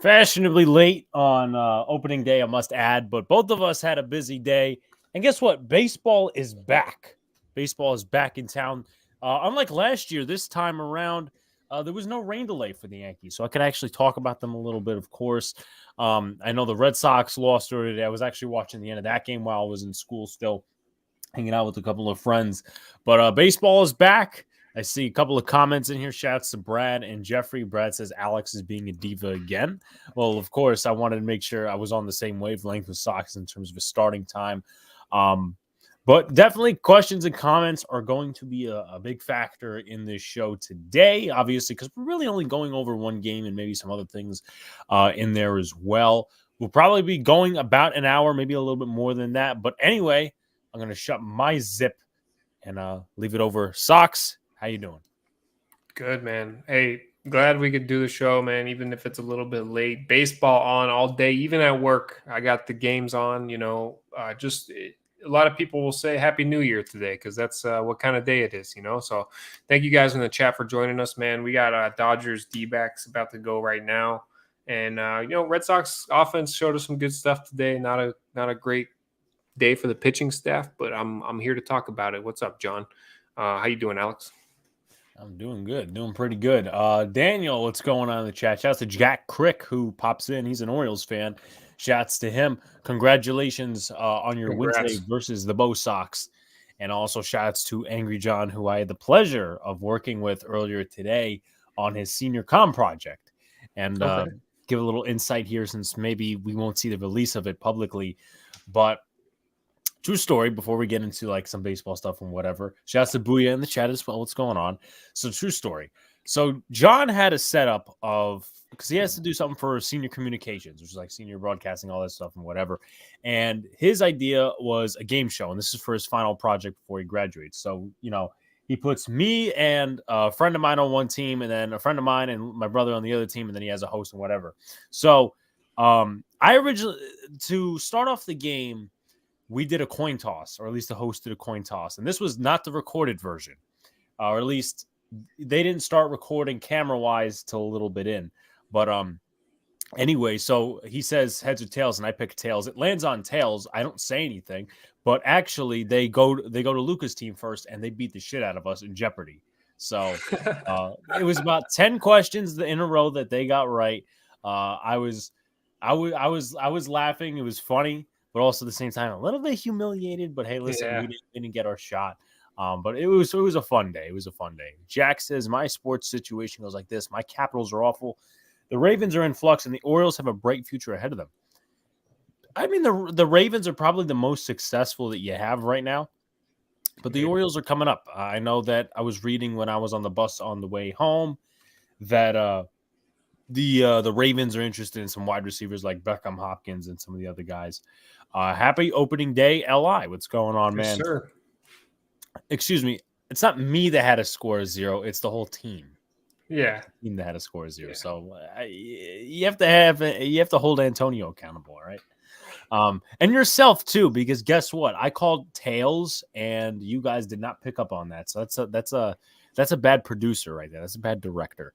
Fashionably late on opening day, I must add, but both of us had a busy day. And guess what? Baseball is back. Baseball is back in town. Unlike last year, this time around, there was no rain delay for the Yankees, so I could actually talk about them a little bit, of course. I know the Red Sox lost earlier today. I was actually watching the end of that game while I was in school still, hanging out with a couple of friends. But baseball is back. I see a couple of comments in here. Shouts to Brad and Jeffrey. Brad says Alex is being a diva again. Well, of course, I wanted to make sure I was on the same wavelength with Sox in terms of a starting time. But definitely questions and comments are going to be a big factor in this show today, obviously, because we're really only going over one game and maybe some other things in there as well. We'll probably be going about an hour, maybe a little bit more than that. But anyway, I'm going to shut my zip and leave it over. Sox, how you doing? Good, man. Hey, glad we could do the show, man, even if it's a little bit late. Baseball on all day, even at work. I got the games on, a lot of people will say Happy New Year today because that's what kind of day it is, So thank you guys in the chat for joining us, man. We got Dodgers D-backs about to go right now. And, Red Sox offense showed us some good stuff today. Not a great day for the pitching staff, but I'm here to talk about it. What's up, John? How you doing, Alex? I'm doing good, doing pretty good. Daniel, what's going on in the chat? Shouts to Jack Crick, who pops in. He's an Orioles fan. Shouts to him. Congratulations on your win today versus the Bo Sox. And also shouts to Angry John, who I had the pleasure of working with earlier today on his senior comm project. And give a little insight here, since maybe we won't see the release of it publicly. But true story, before we get into like some baseball stuff and whatever. Shouts to Booyah in the chat as well. What's going on? So true story. So John had a setup of, because he has to do something for senior communications, which is like senior broadcasting, all that stuff and whatever. And his idea was a game show. And this is for his final project before he graduates. So, he puts me and a friend of mine on one team, and then a friend of mine and my brother on the other team. And then he has a host and whatever. So I originally, to start off the game, we did a coin toss, or at least the host did a coin toss. And this was not the recorded version, or at least they didn't start recording camera-wise till a little bit in. But anyway, so he says heads or tails, and I pick tails. It lands on tails. I don't say anything, but actually they go to Luca's team first, and they beat the shit out of us in Jeopardy. So it was about 10 questions in a row that they got right. I was laughing. It was funny, but also at the same time a little bit humiliated. But hey, listen, we didn't get our shot. But it was a fun day. It was a fun day. Jack says my sports situation goes like this: my Capitals are awful. The Ravens are in flux, and the Orioles have a bright future ahead of them. I mean, the Ravens are probably the most successful that you have right now, but the Orioles are coming up. I know that I was reading when I was on the bus on the way home that the Ravens are interested in some wide receivers like Beckham, Hopkins, and some of the other guys. Happy opening day, LI. What's going on, man? Yes, sir. Excuse me. It's not me that had a score of 0. It's the whole team. Yeah, team that had a score of 0. Yeah. So you have to hold Antonio accountable, right? And yourself too, because guess what? I called tails, and you guys did not pick up on that. So that's a bad producer right there. That's a bad director.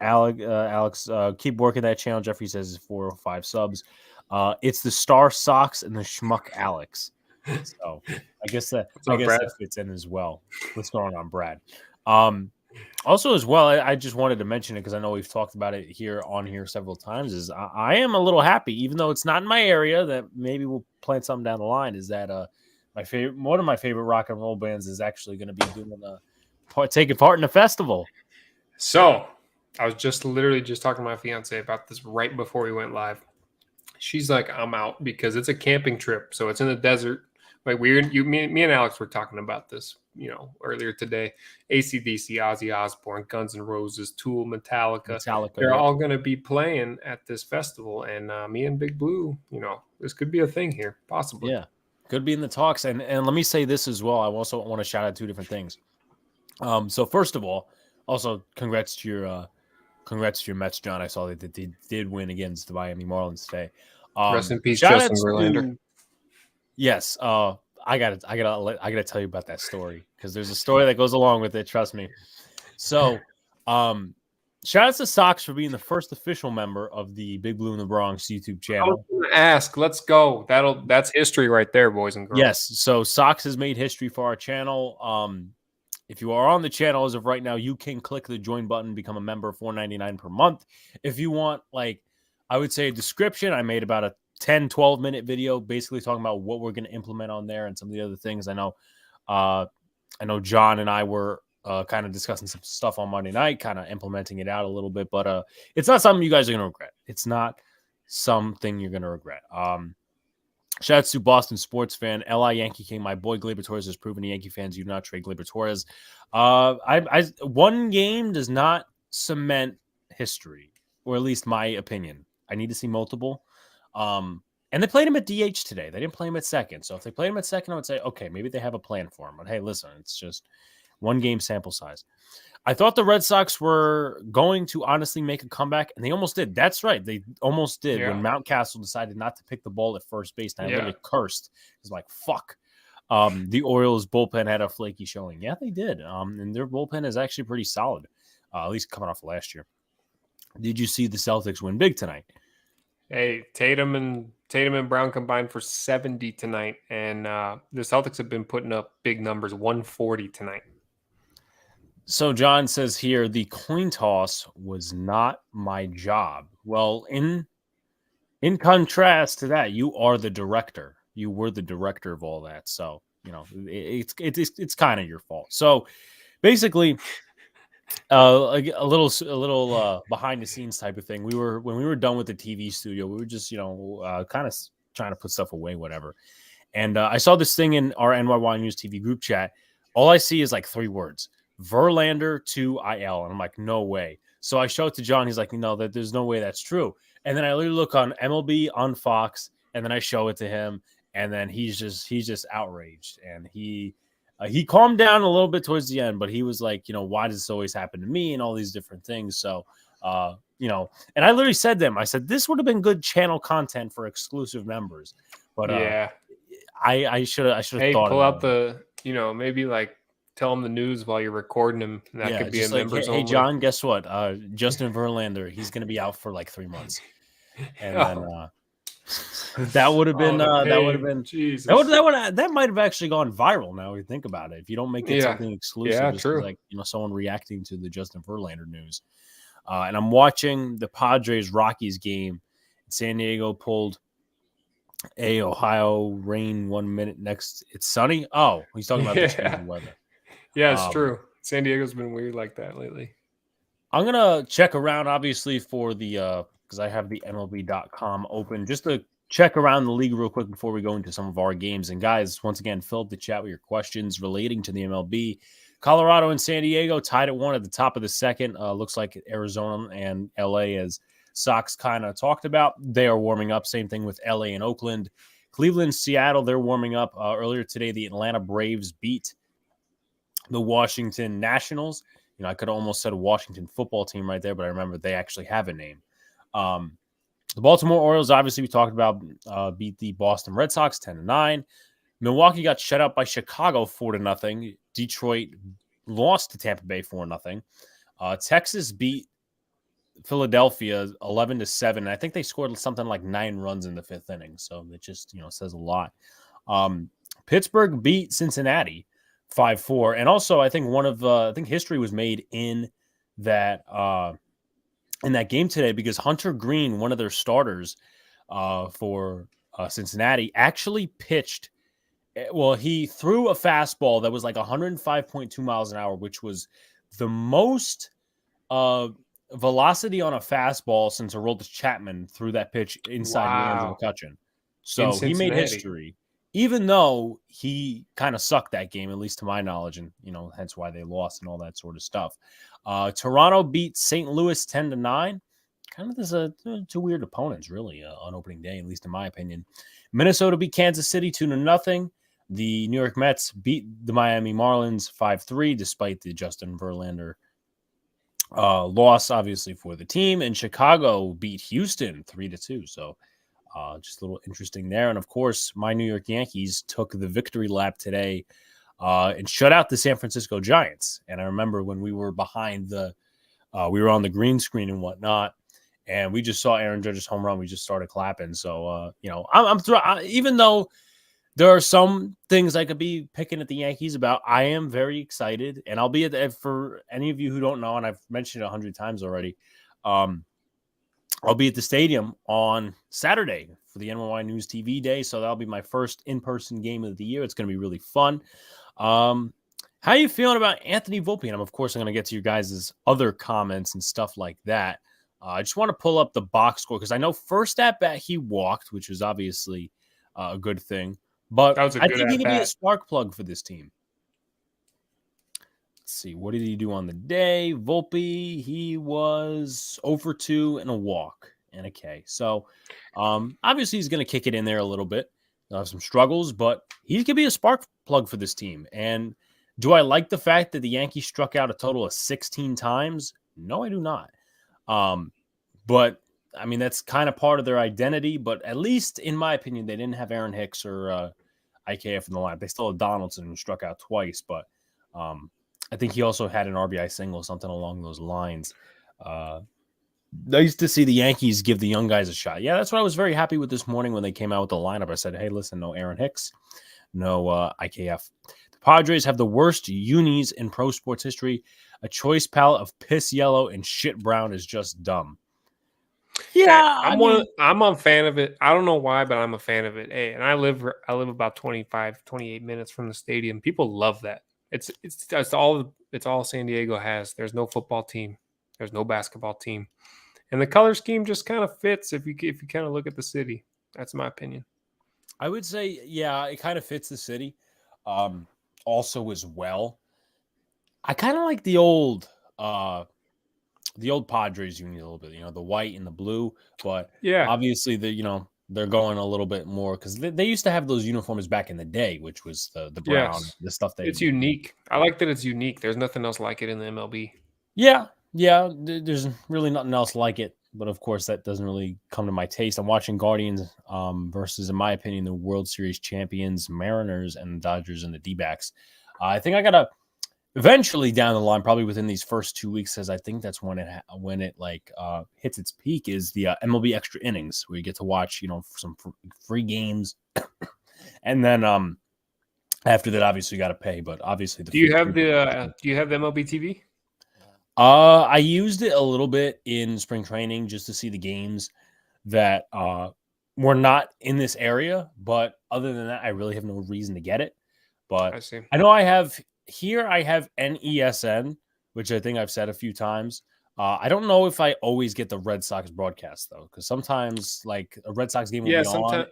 Alex, keep working that channel. Jeffrey says it's 4 or 5 subs. It's the Star Sox and the Schmuck Alex. So I guess that fits in as well. What's going on, Brad? Also, as well, I just wanted to mention it because I know we've talked about it here several times. Is I am a little happy, even though it's not in my area, that maybe we'll plan something down the line. Is that one of my favorite rock and roll bands is actually going to be taking part in a festival. So I was literally talking to my fiance about this right before we went live. She's like, I'm out because it's a camping trip, so it's in the desert. Like me and Alex were talking about this, earlier today. AC/DC, Ozzy Osbourne, Guns N' Roses, Tool, Metallica. They're all going to be playing at this festival, and me and Big Blue, this could be a thing here, possibly. Yeah, could be in the talks. And let me say this as well. I also want to shout out 2 different things. So first of all, also congrats to your Mets, John. I saw that they did win against the Miami Marlins today. Rest in peace, Justin Verlander. Yes, I gotta tell you about that story because there's a story that goes along with it. Trust me. So, Shout out to SOX for being the first official member of the Big Blue in the Bronx YouTube channel. I was going to ask. Let's go. That's history right there, boys and girls. Yes. So SOX has made history for our channel. If you are on the channel as of right now, you can click the join button, become a member, $4.99 per month. If you want, like, I would say a description, I made about a 10, 12-minute video basically talking about what we're going to implement on there and some of the other things. I know John and I were kind of discussing some stuff on Monday night, kind of implementing it out a little bit, but it's not something you guys are going to regret. It's not something you're going to regret. Shout out to Boston sports fan, LI Yankee King. My boy Gleyber Torres has proven to Yankee fans you do not trade Gleyber Torres. One game does not cement history, or at least my opinion. I need to see multiple. And they played him at DH today. They didn't play him at second. So if they played him at second, I would say, okay, maybe they have a plan for him. But hey, listen, it's just one game sample size. I thought the Red Sox were going to honestly make a comeback, and they almost did. That's right. They almost did when Mountcastle decided not to pick the ball at first base. And I literally cursed. I was like, fuck. The Orioles bullpen had a flaky showing. Yeah, they did. And their bullpen is actually pretty solid, at least coming off last year. Did you see the Celtics win big tonight? Hey, Tatum and Brown combined for 70 tonight, and the Celtics have been putting up big numbers, 140 tonight. So John says here, the coin toss was not my job. Well, in contrast to that, you are the director. You were the director of all that. So, you know, it's kind of your fault. So basically, a little behind the scenes type of thing. When we were done with the TV studio, we were just, kind of trying to put stuff away, whatever. And I saw this thing in our NYY News TV group chat. All I see is like 3 words. Verlander to IL. And I'm like, no way. So I show it to John. He's like, no, there's no way that's true. And then I literally look on MLB on Fox, and then I show it to him, and then he's just outraged. And he calmed down a little bit towards the end, but he was like, why does this always happen to me and all these different things? So, and I literally said to him, I said, this would have been good channel content for exclusive members. But yeah, I should have hey, thought pull out the, maybe like tell him the news while you're recording him. That could be a members only. Hey, John, guess what? Justin Verlander, he's going to be out for like 3 months. And then that would have been Jesus. That might have actually gone viral. Now we think about it. If you don't make it something exclusive, just true. Like someone reacting to the Justin Verlander news. And I'm watching the Padres Rockies game. San Diego pulled a Ohio rain 1 minute. Next, it's sunny. Oh, he's talking about the weather. Yeah, it's true. San Diego's been weird like that lately. I'm gonna check around, obviously, for the because I have the MLB.com open, just to check around the league real quick before we go into some of our games. And guys, once again, fill up the chat with your questions relating to the MLB. Colorado and San Diego tied at 1 at the top of the second. Looks like Arizona and LA, as Sox kind of talked about, they are warming up. Same thing with LA and Oakland. Cleveland, Seattle, they're warming up. Earlier today, the Atlanta Braves beat the Washington Nationals. I could almost said a Washington football team right there, but I remember they actually have a name. The Baltimore Orioles, obviously we talked about, beat the Boston Red Sox 10-9. Milwaukee got shut out by Chicago 4-0. Detroit lost to Tampa Bay 4-0. Texas beat Philadelphia 11-7. And I think they scored something like 9 runs in the 5th inning. So it just, says a lot. Pittsburgh beat Cincinnati 5-4. And also, I think I think history was made in that game today, because Hunter Green, one of their starters for Cincinnati, actually pitched. Well, he threw a fastball that was like 105.2 miles an hour, which was the most velocity on a fastball since Aroldis Chapman threw that pitch inside the Andrew McCutcheon. So he made history, even though he kind of sucked that game, at least to my knowledge, and hence why they lost and all that sort of stuff. Toronto beat St. Louis 10-9. Kind of there's two weird opponents, really, on opening day, at least in my opinion. Minnesota beat Kansas City 2-0. The New York Mets beat the Miami Marlins 5-3, despite the Justin Verlander loss, obviously, for the team. And Chicago beat Houston 3-2. So just a little interesting there. And, of course, my New York Yankees took the victory lap today and shut out the San Francisco Giants. And I remember when we were behind the We were on the green screen and whatnot, and we just saw Aaron Judge's home run. We just started clapping. So, I'm thrilled. Even though there are some things I could be picking at the Yankees about, I am very excited. And I'll be for any of you who don't know, and I've mentioned it 100 times already, I'll be at the stadium on Saturday for the NYY News TV Day. So that'll be my first in-person game of the year. It's going to be really fun. How are you feeling about Anthony Volpe? And of course, I'm going to get to your guys' other comments and stuff like that. I just want to pull up the box score because I know first at bat he walked, which was obviously a good thing. But I think he could be a spark plug for this team. Let's see. What did he do on the day? Volpe, he was 0 for 2 and a walk and a K. So obviously he's going to kick it in there a little bit. He'll have some struggles, but he could be a spark plug for this team. And do I like the fact that the Yankees struck out a total of 16 times? No, I do not. But I mean, that's kind of part of their identity. But at least, in my opinion, they didn't have Aaron Hicks or IKF in the lineup. They still had Donaldson, who struck out twice. But I think he also had an RBI single, something along those lines. Nice to see the Yankees give the young guys a shot. Yeah, that's what I was very happy with this morning when they came out with the lineup. I said, hey, listen, no Aaron Hicks, no IKF. The Padres have the worst unis in pro sports history. A choice palette of piss yellow and shit brown is just dumb. Yeah, I'm a fan of it. I don't know why, but I'm a fan of it. Hey, and I live about 28 minutes from the stadium. People love that. It's all San Diego has. There's no football team. There's no basketball team. And the color scheme just kind of fits if you kind of look at the city. That's my opinion. I would say, yeah, it kind of fits the city. Also as well, I kind of like the old Padres uni a little bit, the white and the blue, but yeah, obviously they're going a little bit more because they used to have those uniforms back in the day, which was the brown, the stuff it's unique. I like that it's unique. There's nothing else like it in the MLB. Yeah, there's really nothing else like it, but of course that doesn't really come to my taste. I'm watching Guardians versus, in my opinion, the World Series champions Mariners and the Dodgers and the D-backs. I think I gotta eventually down the line, probably within these first 2 weeks, because I think that's when it hits its peak, is the MLB extra innings, where you get to watch some free games, and then after that, obviously you got to pay. But obviously, do you have the MLB TV? I used it a little bit in spring training just to see the games that were not in this area. But other than that, I really have no reason to get it. But I see. I know I have NESN, which I think I've said a few times. I don't know if I always get the Red Sox broadcast, though, because sometimes like a Red Sox game will be on.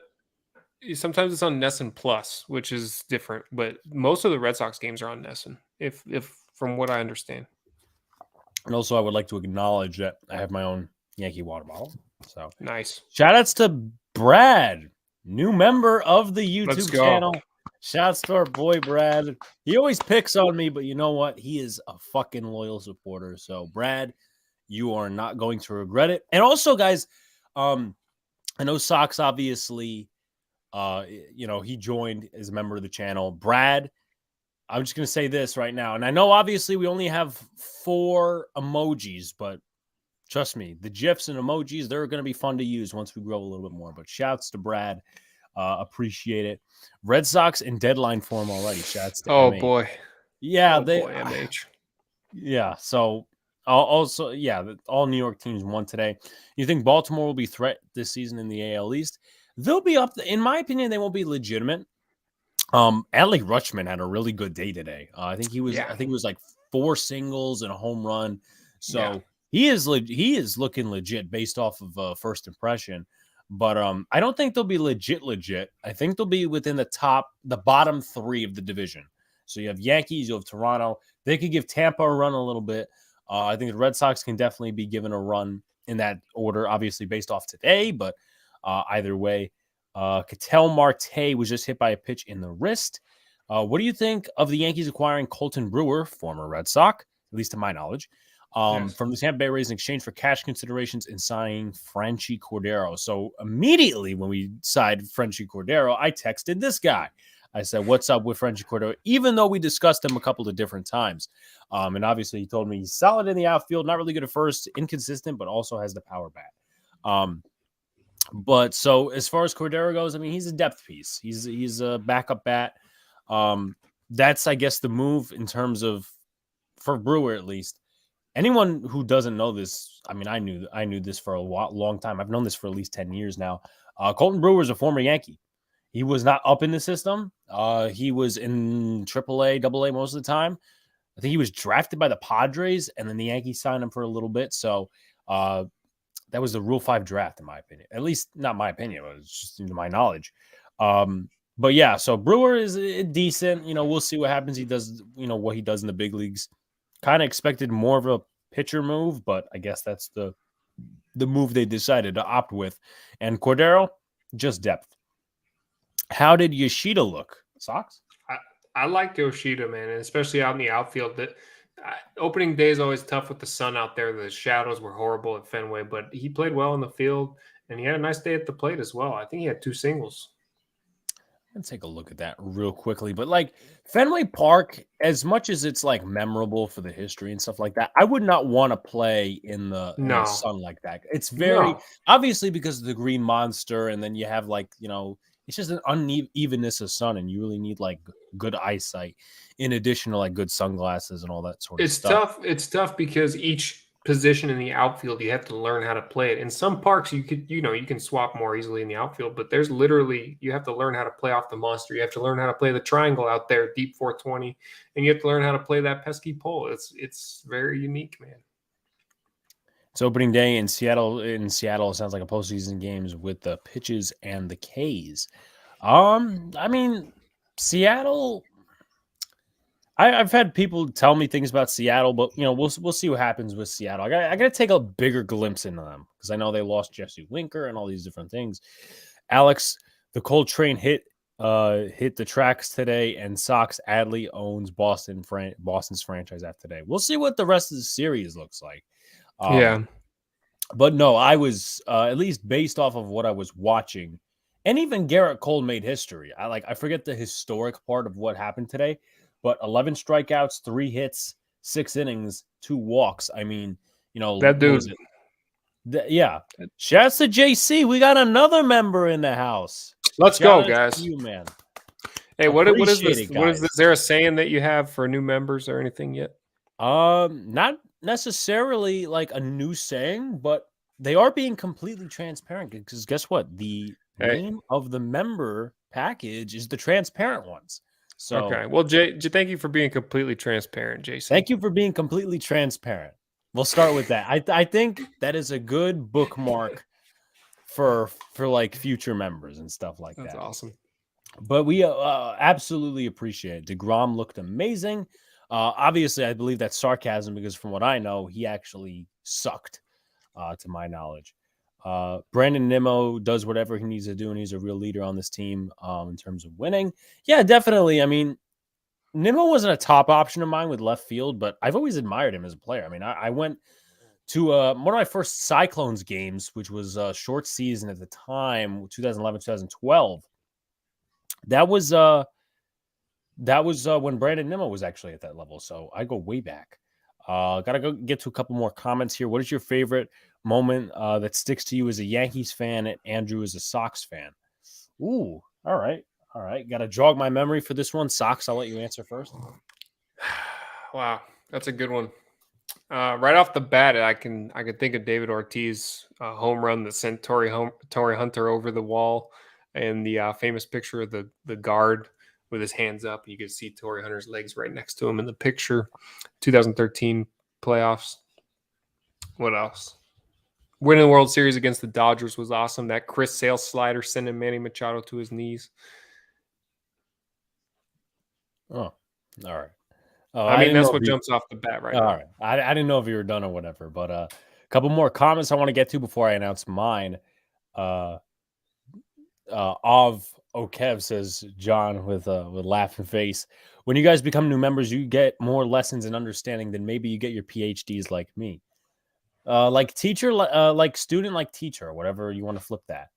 Sometimes it's on NESN Plus, which is different. But most of the Red Sox games are on NESN, if from what I understand. And also, I would like to acknowledge that I have my own Yankee water bottle. So nice. Shout outs to Brad, new member of the YouTube channel. Shouts to our boy Brad. He always picks on me, but you know what? He is a fucking loyal supporter. So, Brad, you are not going to regret it. And also, guys, I know SOX obviously, he joined as a member of the channel. Brad, I'm just going to say this right now. And I know, obviously, we only have 4 emojis, but trust me, the GIFs and emojis, they're going to be fun to use once we grow a little bit more. But shouts to Brad. Appreciate it. Red Sox in deadline form already. Shouts to MH. Boy. Yeah, MH. Yeah, so also, all New York teams won today. You think Baltimore will be threat this season in the AL East? They'll be up. In my opinion, they won't be legitimate. Adley Rutschman had a really good day today. I think he was. I think it was like 4 singles and a home run. So he is looking legit based off of first impression. But I don't think they'll be legit. I think they'll be within the bottom 3 of the division. So you have Yankees, you have Toronto. They could give Tampa a run a little bit. I think the Red Sox can definitely be given a run in that order, obviously based off today. But either way, Ketel Marte was just hit by a pitch in the wrist. What do you think of the Yankees acquiring Colton Brewer, former Red Sox, at least to my knowledge, from the Tampa Bay Rays in exchange for cash considerations and signing Franchy Cordero? So immediately when we signed Franchy Cordero, I texted this guy. I said, "What's up with Frenchie Cordero?" Even though we discussed him a couple of different times, and obviously he told me he's solid in the outfield, not really good at first, inconsistent, but also has the power bat. But so as far as Cordero goes, I mean, he's a depth piece. He's a backup bat. That's, I guess, the move in terms of, for Brewer at least. Anyone who doesn't know this, I mean, I knew this for a long time. I've known this for at least 10 years now. Colton Brewer is a former Yankee. He was not up in the system. He was in AAA, AA most of the time. I think he was drafted by the Padres, and then the Yankees signed him for a little bit. So that was the Rule 5 draft, in my opinion. At least not my opinion, but it's just my knowledge. But yeah, so Brewer is decent. We'll see what happens. He does, what he does in the big leagues. Kind of expected more of a pitcher move, but I guess that's the move they decided to opt with. And Cordero, just depth. How did Yoshida look? Sox? I liked Yoshida, man, and especially out in the outfield. That opening day is always tough with the sun out there. The shadows were horrible at Fenway, but he played well in the field, and he had a nice day at the plate as well. I think he had 2 singles. Let's take a look at that real quickly. But like Fenway Park, as much as it's like memorable for the history and stuff like that, I would not want to play in the sun like that. It's very obviously because of the green monster, and then you have like, it's just an unevenness of sun, and you really need like good eyesight in addition to like good sunglasses and all that sort of stuff. It's tough because each position in the outfield, you have to learn how to play it. In some parks, you can swap more easily in the outfield, but there's literally, you have to learn how to play off the monster. You have to learn how to play the triangle out there, deep 420, and you have to learn how to play that pesky pole. It's very unique, man. It's opening day in Seattle. It sounds like a postseason games with the pitches and the K's. I mean, Seattle. I've had people tell me things about Seattle, but we'll see what happens with Seattle. I got to take a bigger glimpse into them because I know they lost Jesse Winker and all these different things. Alex, the Cold Train hit the tracks today, and Sox Adley owns Boston's franchise after today. We'll see what the rest of the series looks like. But no, I was at least based off of what I was watching, and even Garrett Cole made history. I forget the historic part of what happened today. But 11 strikeouts, 3 hits, 6 innings, 2 walks. I mean, that dude. Yeah. Shouts to JC. We got another member in the house. Let's go, guys. You, man. Hey, what is this? What is this? Is there a saying that you have for new members or anything yet? Not necessarily like a new saying, but they are being completely transparent because guess what? The name of the member package is the transparent ones. So, okay. Well, Jay, thank you for being completely transparent, Jason. Thank you for being completely transparent. We'll start with that. I think that is a good bookmark for like future members and stuff like that. That's awesome. But we absolutely appreciate it. DeGrom looked amazing. Obviously, I believe that's sarcasm because from what I know, he actually sucked, to my knowledge. Brandon Nimmo does whatever he needs to do, and he's a real leader on this team in terms of winning. Yeah, definitely. I mean, Nimmo wasn't a top option of mine with left field, but I've always admired him as a player. I mean, I went to one of my first Cyclones games, which was a short season at the time, 2011, 2012. That was when Brandon Nimmo was actually at that level. So I go way back. Gotta go get to a couple more comments here. What is your favorite moment that sticks to you as a Yankees fan and Andrew as a Sox fan? Ooh, all right. Gotta jog my memory for this one. Sox, I'll let you answer first. Wow, that's a good one. Right off the bat, I can think of David Ortiz home run that sent Torrey Hunter over the wall, and the famous picture of the guard with his hands up. You could see Torrey Hunter's legs right next to him in the picture. 2013 playoffs. What else? Winning the World Series against the Dodgers was awesome. That Chris Sale slider sending Manny Machado to his knees. Oh, all right. I mean, that's what jumps off the bat right now. All right. I didn't know if you were done or whatever, but a couple more comments I want to get to before I announce mine. Of Okev says, John with laughing face. When you guys become new members, you get more lessons and understanding than maybe you get your PhDs like me. Like teacher, like student, like teacher, whatever you want to flip that.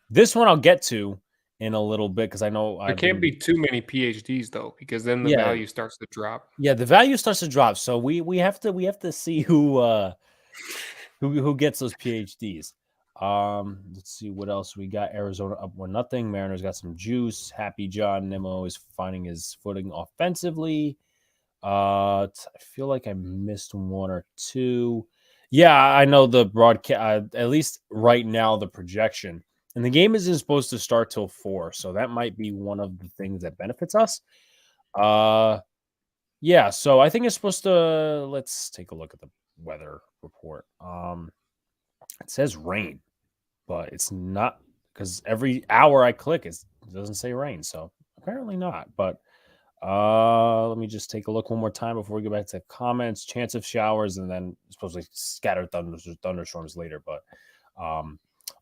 This one I'll get to in a little bit because I know There I've can't been. be too many PhDs though, because then the Yeah, value starts to drop. yeah, the value starts to drop. So we have to see who gets those PhDs. Let's see what else we got. Arizona up 1-0. Mariners got some juice. Happy John Nimmo is finding his footing offensively. I feel like I missed one or two. Yeah, I know the broadcast. At least right now, the projection and the game isn't supposed to start till 4, so that might be one of the things that benefits us. Yeah, so I think it's supposed to. Let's take a look at the weather report. It says rain, but it's not because every hour I click, it doesn't say rain, so apparently not. But let me just take a look one more time before we go back to comments. Chance of showers and then supposedly scattered thunderstorms later. But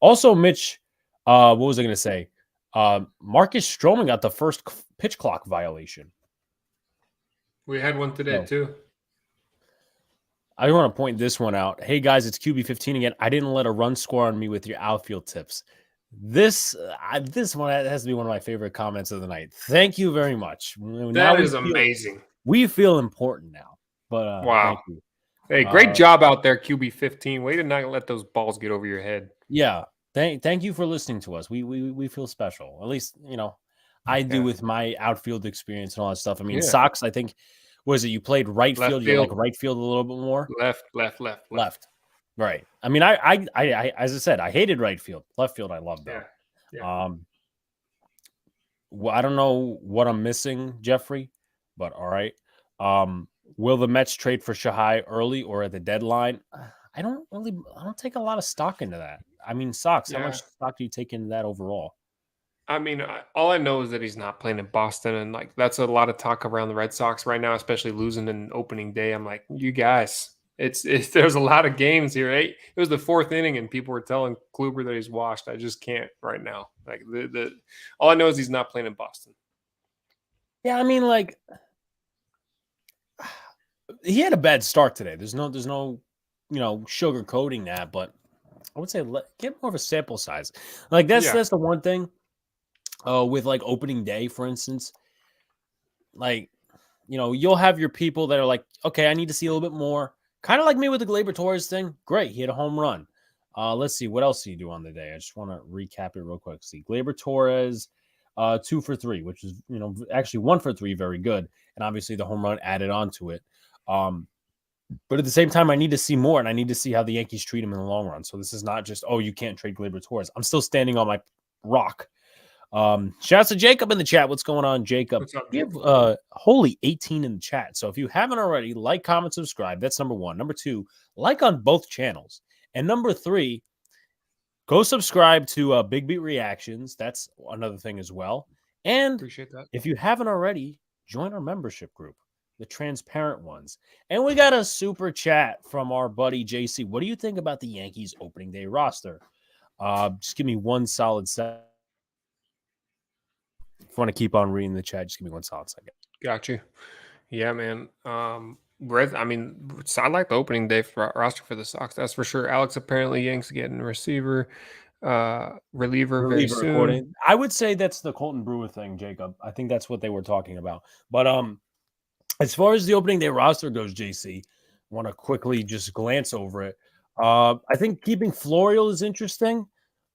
also, Mitch, what was I going to say? Marcus Stroman got the first pitch clock violation. We had one today too. I want to point this one out. Hey guys, it's QB15 again. I didn't let a run score on me with your outfield tips. This one has to be one of my favorite comments of the night. Thank you very much. That is amazing. We feel important now. But wow. Thank you. Hey, great job out there, QB15. Way to not let those balls get over your head. Yeah. Thank you for listening to us. We feel special. At least, I do with my outfield experience and all that stuff. I mean, SOX, I think, was it you played right field? You like right field a little bit more? Left. Right. I mean, I as I said, I hated right field. Left field, I loved though. Yeah. Well, I don't know what I'm missing, Jeffrey, but all right. Will the Mets trade for Shahai early or at the deadline? I don't take a lot of stock into that. I mean, SOX, how much stock do you take into that overall? I mean, all I know is that he's not playing in Boston, and like that's a lot of talk around the Red Sox right now, especially losing in opening day. I'm like, you guys, it's there's a lot of games here. It was the 4th inning, and people were telling Kluber that he's washed. I just can't right now. Like the all I know is he's not playing in Boston. Yeah, I mean, like he had a bad start today. There's no sugarcoating that, but I would say get more of a sample size. Like that's the one thing. With like opening day, for instance, like you'll have your people that are like, okay, I need to see a little bit more. Kind of like me with the Gleyber Torres thing. Great, he had a home run. Let's see what else did he do on the day. I just want to recap it real quick. See, Gleyber Torres, 2 for 3, which is actually 1 for 3, very good, and obviously the home run added on to it. But at the same time, I need to see more, and I need to see how the Yankees treat him in the long run. So this is not just, you can't trade Gleyber Torres. I'm still standing on my rock. Shout out to Jacob in the chat. What's going on, Jacob? What's up, we have holy 18 in the chat. So if you haven't already, like, comment, subscribe. That's number 1. Number 2, like on both channels. And number 3, go subscribe to Big Beat Reactions. That's another thing as well. And appreciate that. If you haven't already, join our membership group, the transparent ones. And we got a super chat from our buddy JC. What do you think about the Yankees opening day roster? Just give me one solid second. If you want to keep on reading the chat, just give me one solid second. Got you. Yeah, man. I mean, I like the opening day roster for the Sox. That's for sure. Alex apparently Yanks getting receiver, reliever very soon. According, I would say that's the Colton Brewer thing, Jacob. I think that's what they were talking about. But as far as the opening day roster goes, JC, want to quickly just glance over it. I think keeping Florial is interesting.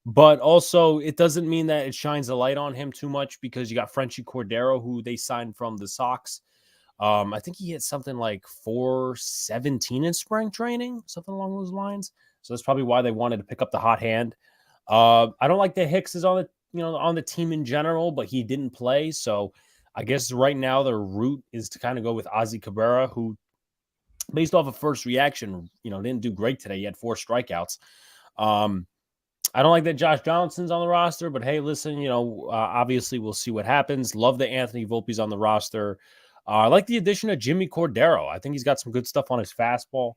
But also, it doesn't mean that it shines a light on him too much because you got Frenchie Cordero, who they signed from the Sox. I think he hit something like 417 in spring training, something along those lines. So that's probably why they wanted to pick up the hot hand. I don't like that Hicks is on the team in general, but he didn't play. So I guess right now their route is to kind of go with Ozzy Cabrera, who, based off of first reaction, didn't do great today. He had 4 strikeouts. I don't like that Josh Johnson's on the roster, but hey, listen, obviously we'll see what happens. Love that Anthony Volpe's on the roster. I like the addition of Jimmy Cordero. I think he's got some good stuff on his fastball.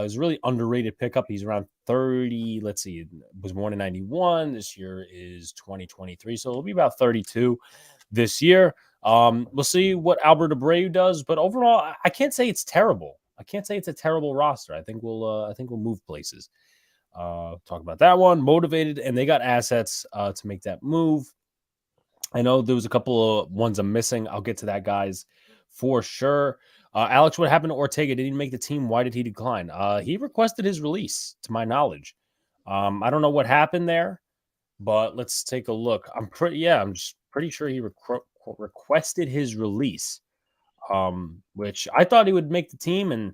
He's a really underrated pickup. He's around 30. Let's see, was born in 91. This year is 2023, so it'll be about 32 this year. We'll see what Albert Abreu does, but overall, I can't say it's terrible. I can't say it's a terrible roster. I think we'll move places. Talk about that one. Motivated, and they got assets to make that move. I know there was a couple of ones I'm missing. I'll get to that, guys, for sure. Alex, what happened to Ortega? Did he make the team? Why did he decline? He requested his release, to my knowledge. I don't know what happened there, but let's take a look. I'm just pretty sure he requested his release, which I thought he would make the team, and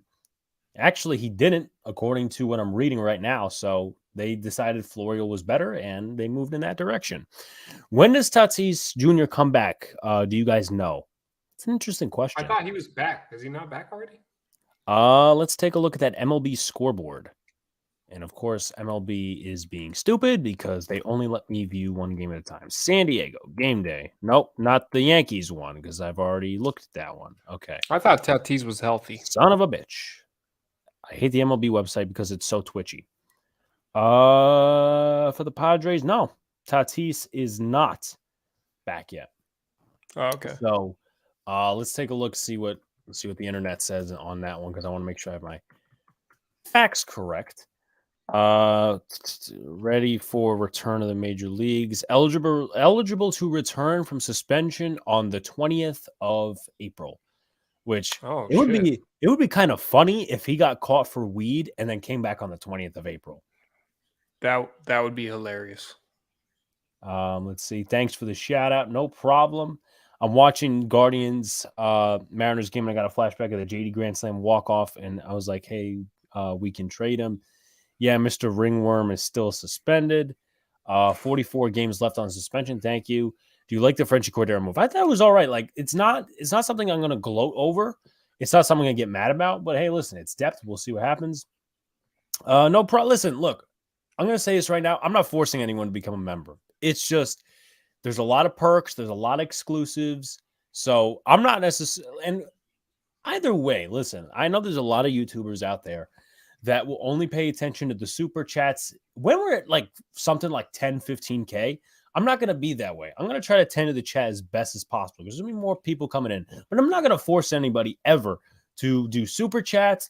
actually he didn't, according to what I'm reading right now. So they decided Florio was better, and they moved in that direction. When does Tatis Jr. come back? Do you guys know? It's an interesting question. I thought he was back. Is he not back already? Let's take a look at that MLB scoreboard. And of course, MLB is being stupid because they only let me view one game at a time. San Diego, game day. Nope, not the Yankees one because I've already looked at that one. Okay. I thought Tatis was healthy. Son of a bitch. I hate the MLB website because it's so twitchy. For the Padres, no. Tatis is not back yet. Oh, okay. So let's take a look, see what the internet says on that one, because I want to make sure I have my facts correct. Ready for return of the major leagues. Eligible to return from suspension on the 20th of April. Which it would be kind of funny if he got caught for weed and then came back on the 20th of April. That would be hilarious. Let's see. Thanks for the shout out. No problem. I'm watching Guardians Mariners game, and I got a flashback of the JD Grand Slam walk off, and I was like, hey, we can trade him. Yeah, Mr. Ringworm is still suspended. 44 games left on suspension. Thank you. Do you like the Frenchie Cordero move? I thought it was all right. Like, it's not something I'm going to gloat over. It's not something I get mad about. But hey, listen, it's depth. We'll see what happens. No problem. Listen, look, I'm going to say this right now. I'm not forcing anyone to become a member. It's just there's a lot of perks. There's a lot of exclusives. So I'm not necessarily. And either way, listen, I know there's a lot of YouTubers out there that will only pay attention to the super chats. When we're at like something like 10, 15K, I'm not going to be that way. I'm going to try to tend to the chat as best as possible because there's going to be more people coming in. But I'm not going to force anybody ever to do super chats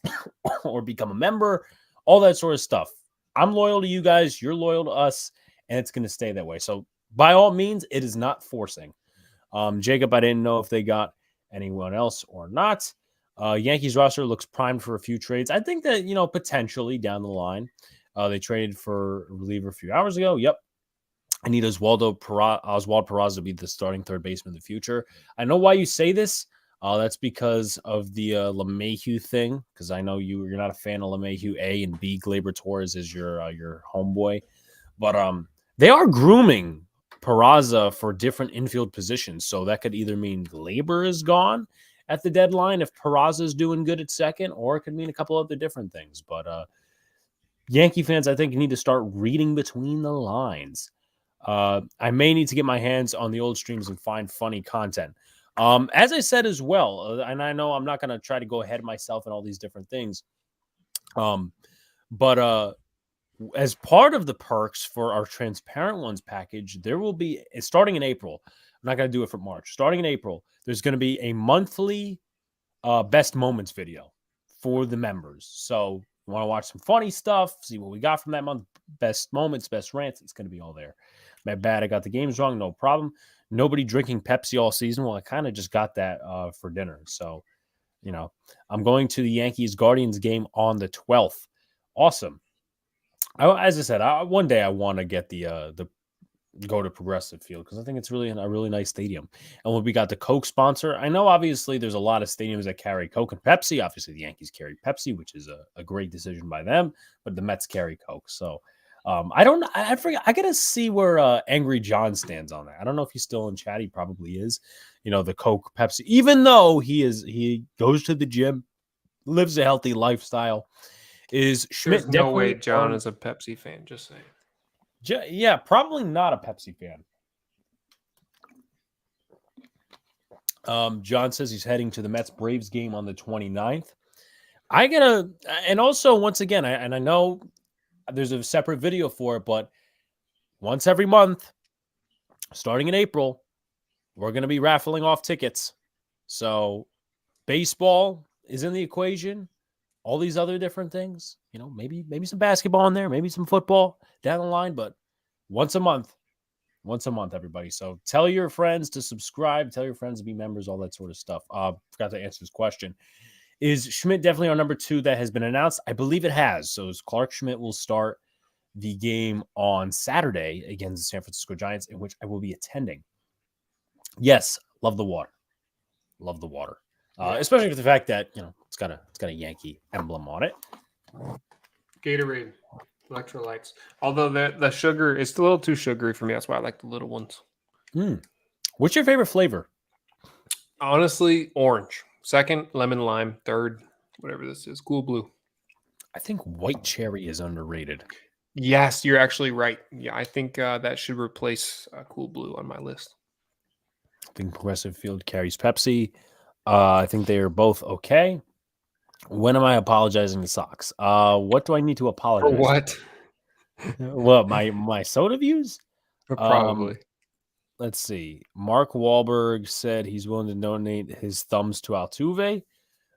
or become a member, all that sort of stuff. I'm loyal to you guys. You're loyal to us, and it's going to stay that way. So by all means, it is not forcing. Jacob, I didn't know if they got anyone else or not. Yankees roster looks primed for a few trades. I think that, potentially down the line, they traded for a reliever a few hours ago. Yep. I need Oswald Peraza to be the starting third baseman in the future. I know why you say this. That's because of the LeMahieu thing, because I know you're not a fan of LeMahieu A, and B, Gleyber Torres is your homeboy. But they are grooming Peraza for different infield positions. So that could either mean Gleyber is gone at the deadline if Peraza is doing good at second, or it could mean a couple other different things. But Yankee fans, I think, need to start reading between the lines. I may need to get my hands on the old streams and find funny content. As I said as well, and I know I'm not going to try to go ahead of myself and all these different things. But as part of the perks for our transparent ones package, there will be, starting in April, I'm not going to do it for March. Starting in April, there's going to be a monthly best moments video for the members. So you want to watch some funny stuff, see what we got from that month, best moments, best rants, it's going to be all there. My bad, I got the games wrong, no problem. Nobody drinking Pepsi all season. Well, I kind of just got that for dinner. So, I'm going to the Yankees Guardians game on the 12th. Awesome. As I said, one day I want to get the go to Progressive Field because I think it's really a really nice stadium. And when we got the Coke sponsor, I know obviously there's a lot of stadiums that carry Coke and Pepsi. Obviously, the Yankees carry Pepsi, which is a great decision by them, but the Mets carry Coke. So I don't know. I forget. I gotta see where Angry John stands on that. I don't know if he's still in chat. He probably is. The Coke, Pepsi, even though he goes to the gym, lives a healthy lifestyle. Is Schmidt? There's no way John is a Pepsi fan. Just saying. Yeah, probably not a Pepsi fan. John says he's heading to the Mets Braves game on the 29th. And also once again, I know there's a separate video for it, but once every month, starting in April, we're going to be raffling off tickets. So baseball is in the equation. All these other different things, maybe some basketball in there, maybe some football down the line, but once a month, Once a month, everybody. So tell your friends to subscribe, tell your friends to be members, all that sort of stuff. Forgot to answer this question. Is Schmidt definitely our number 2 that has been announced? I believe it has. So Clark Schmidt will start the game on Saturday against the San Francisco Giants, in which I will be attending. Yes, love the water. Love the water. Especially with the fact that, it's got a Yankee emblem on it. Gatorade, electrolytes. Although the sugar is a little too sugary for me. That's why I like the little ones. What's your favorite flavor? Honestly, orange. Second, lemon lime. Third, whatever this is, cool blue. I think white cherry is underrated. Yes, you're actually right. Yeah, I think that should replace cool blue on my list. I think Progressive Field carries Pepsi. I think they are both okay. When am I apologizing to SOX? What do I need to apologize For what? Well, my soda views? Probably. Let's see. Mark Wahlberg said he's willing to donate his thumbs to Altuve.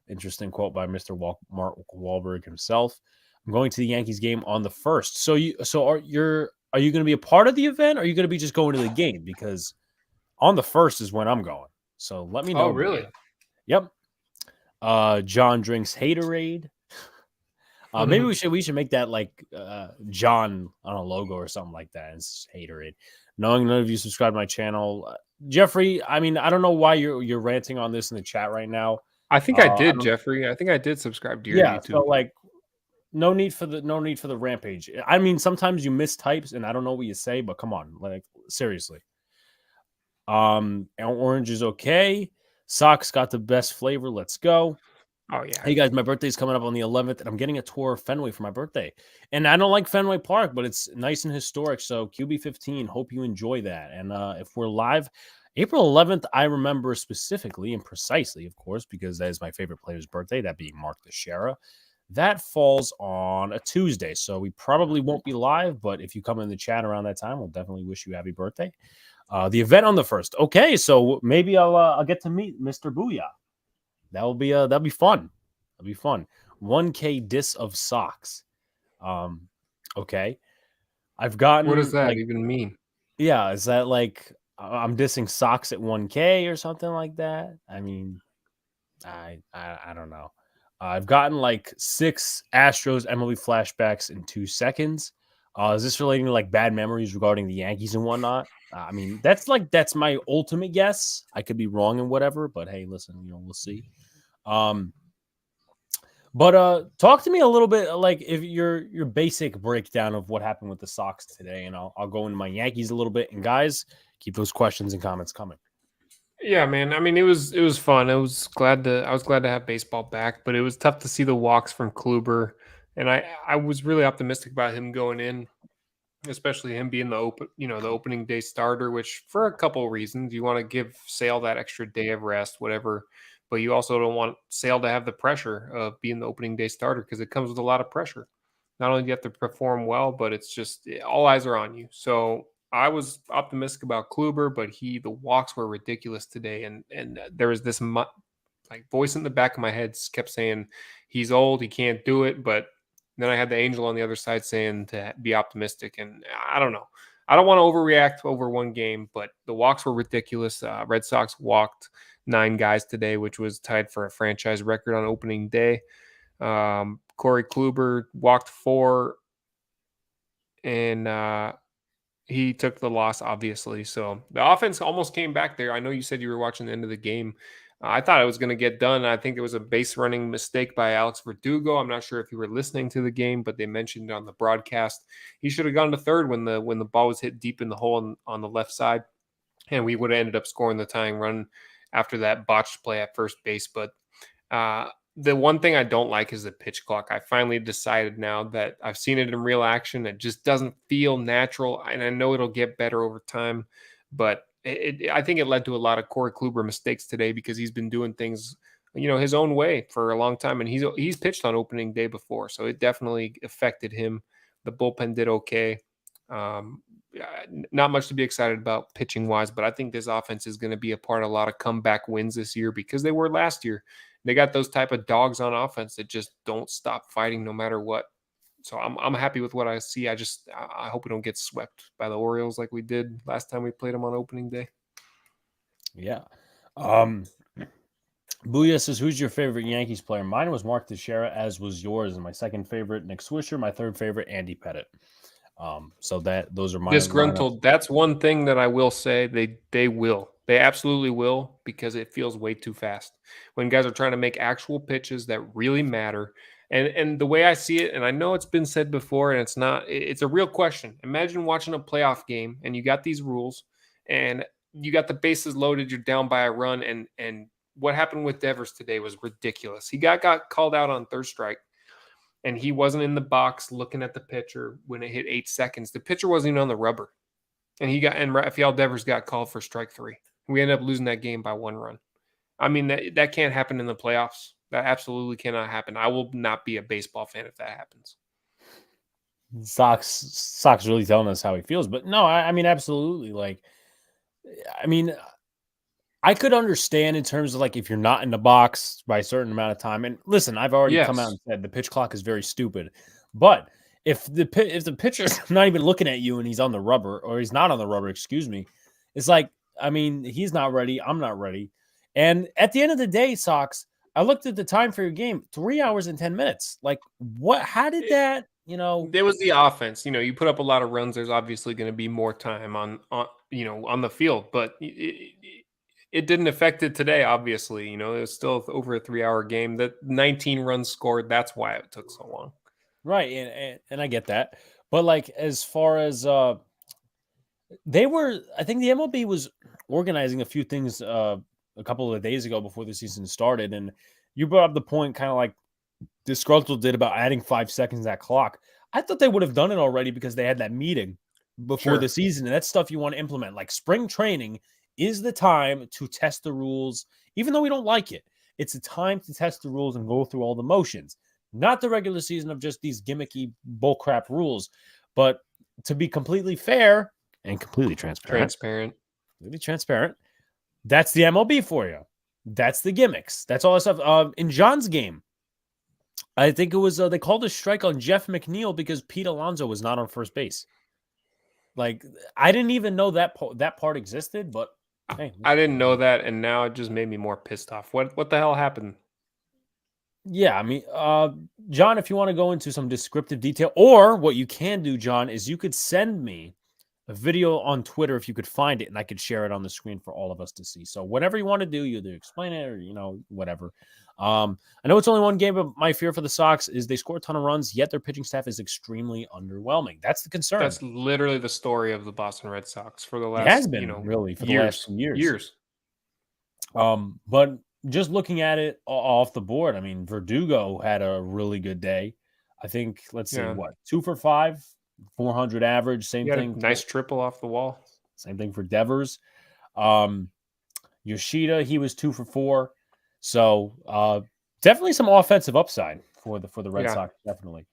Interesting quote by Mr. Mark Wahlberg himself. I'm going to the Yankees game on the 1st. So are you going to be a part of the event, or are you going to be just going to the game? Because on the 1st is when I'm going. So let me know. Oh, really? Yep. John drinks Haterade. Maybe we should make that like John on a logo or something like that. It's Haterade. Knowing none of you subscribe to my channel, Jeffrey. I mean, I don't know why you're ranting on this in the chat right now. I think I did, Jeffrey. I think I did subscribe to your YouTube. So like, no need for the rampage. I mean, sometimes you mistypes and I don't know what you say, but come on, like seriously. Orange is okay. SOX got the best flavor. Let's go. Oh, yeah. Hey, guys, my birthday's coming up on the 11th, and I'm getting a tour of Fenway for my birthday. And I don't like Fenway Park, but it's nice and historic. So QB15, hope you enjoy that. And if we're live, April 11th, I remember specifically and precisely, of course, because that is my favorite player's birthday, that being Mark Teixeira. That falls on a Tuesday, so we probably won't be live, but if you come in the chat around that time, we'll definitely wish you happy birthday. The event on the 1st. Okay, so maybe I'll get to meet Mr. Booyah. That'll be fun. That'll be fun. 1K diss of SOX. Okay. I've gotten. What does that even mean? Yeah, is that like I'm dissing SOX at 1K or something like that? I mean, I don't know. I've gotten like 6 Astros MLB flashbacks in 2 seconds. Is this relating to like bad memories regarding the Yankees and whatnot? I mean, that's my ultimate guess. I could be wrong and whatever, but hey, listen, we'll see. But talk to me a little bit, like if your basic breakdown of what happened with the Sox today, and I'll go into my Yankees a little bit. And guys, keep those questions and comments coming. Yeah, man. I mean, it was fun. I was glad to have baseball back, but it was tough to see the walks from Kluber, and I was really optimistic about him going in, especially him being the opening day starter. Which for a couple of reasons, you want to give Sale that extra day of rest, whatever, but you also don't want Sale to have the pressure of being the opening day starter because it comes with a lot of pressure. Not only do you have to perform well, but it's just all eyes are on you. So I was optimistic about Kluber, but the walks were ridiculous today, and there was this like voice in the back of my head kept saying he's old, he can't do it, but then I had the angel on the other side saying to be optimistic, and I don't know. I don't want to overreact over one game, but the walks were ridiculous. Red Sox walked 9 guys today, which was tied for a franchise record on opening day. Corey Kluber walked 4, and he took the loss, obviously. So the offense almost came back there. I know you said you were watching the end of the game. I thought it was going to get done. I think it was a base running mistake by Alex Verdugo. I'm not sure if you were listening to the game, but they mentioned on the broadcast he should have gone to third when the ball was hit deep in the hole on the left side, and we would have ended up scoring the tying run after that botched play at first base. But the one thing I don't like is the pitch clock. I finally decided now that I've seen it in real action. It just doesn't feel natural, and I know it'll get better over time, but I think it led to a lot of Corey Kluber mistakes today because he's been doing things, his own way for a long time, and he's pitched on opening day before, so it definitely affected him. The bullpen did okay. Not much to be excited about pitching wise, but I think this offense is going to be a part of a lot of comeback wins this year because they were last year. They got those type of dogs on offense that just don't stop fighting no matter what. So I'm happy with what I see. I hope we don't get swept by the Orioles like we did last time we played them on opening day. Yeah. Booyah says, who's your favorite Yankees player? Mine was Mark Teixeira, as was yours. And my second favorite, Nick Swisher. My third favorite, Andy Pettit. So those are my Disgruntled. That's one thing that I will say. They absolutely will, because it feels way too fast when guys are trying to make actual pitches that really matter. And the way I see it, and I know it's been said before, and it's a real question. Imagine watching a playoff game and you got these rules and you got the bases loaded, you're down by a run, and what happened with Devers today was ridiculous. He got called out on third strike, and he wasn't in the box looking at the pitcher when it hit 8 seconds. The pitcher wasn't even on the rubber. And Rafael Devers got called for strike 3. We ended up losing that game by 1 run. I mean, that can't happen in the playoffs. That absolutely cannot happen. I will not be a baseball fan if that happens. Sox really telling us how he feels. But no, I mean, absolutely. Like, I mean, I could understand in terms of like if you're not in the box by a certain amount of time. And listen, I've already come out and said the pitch clock is very stupid. But if the pitcher's not even looking at you and he's on the rubber, or he's not on the rubber, excuse me, it's like, I mean, he's not ready. I'm not ready. And at the end of the day, Sox, I looked at the time for your game, 3 hours and 10 minutes. Like, what? How did that? There was the offense. You put up a lot of runs. There's obviously going to be more time on the field, but it didn't affect it today. Obviously, it was still over a 3-hour game. That 19 runs scored. That's why it took so long. Right, and I get that, but like as far as I think the MLB was organizing a few things a couple of days ago before the season started, and you brought up the point kind of like Disgruntled did about adding 5 seconds to that clock. I thought they would have done it already because they had that meeting before the season, and that's stuff you want to implement. Like spring training is the time to test the rules, even though we don't like it. It's a time to test the rules and go through all the motions. Not the regular season of just these gimmicky bullcrap rules, but to be completely fair and completely transparent, that's the MLB for you. That's the gimmicks. That's all that stuff. In John's game, I think it was they called a strike on Jeff McNeil because Pete Alonso was not on first base. Like, I didn't even know that part existed, but hey, I didn't know that, and now it just made me more pissed off. What the hell happened? Yeah, I mean, John, if you want to go into some descriptive detail, or what you can do, John, is you could send me a video on Twitter if you could find it, and I could share it on the screen for all of us to see. So whatever you want to do, you either explain it or, whatever. I know it's only one game, but my fear for the Sox is they score a ton of runs, yet their pitching staff is extremely underwhelming. That's the concern. That's literally the story of the Boston Red Sox for the last, it has been really for the last years. But just looking at it off the board, I mean, Verdugo had a really good day. I think, let's see, 2 for 5, 400 average. Same thing. Nice triple off the wall. Same thing for Devers. Yoshida, he was 2 for 4. So definitely some offensive upside for the Red Sox. Definitely.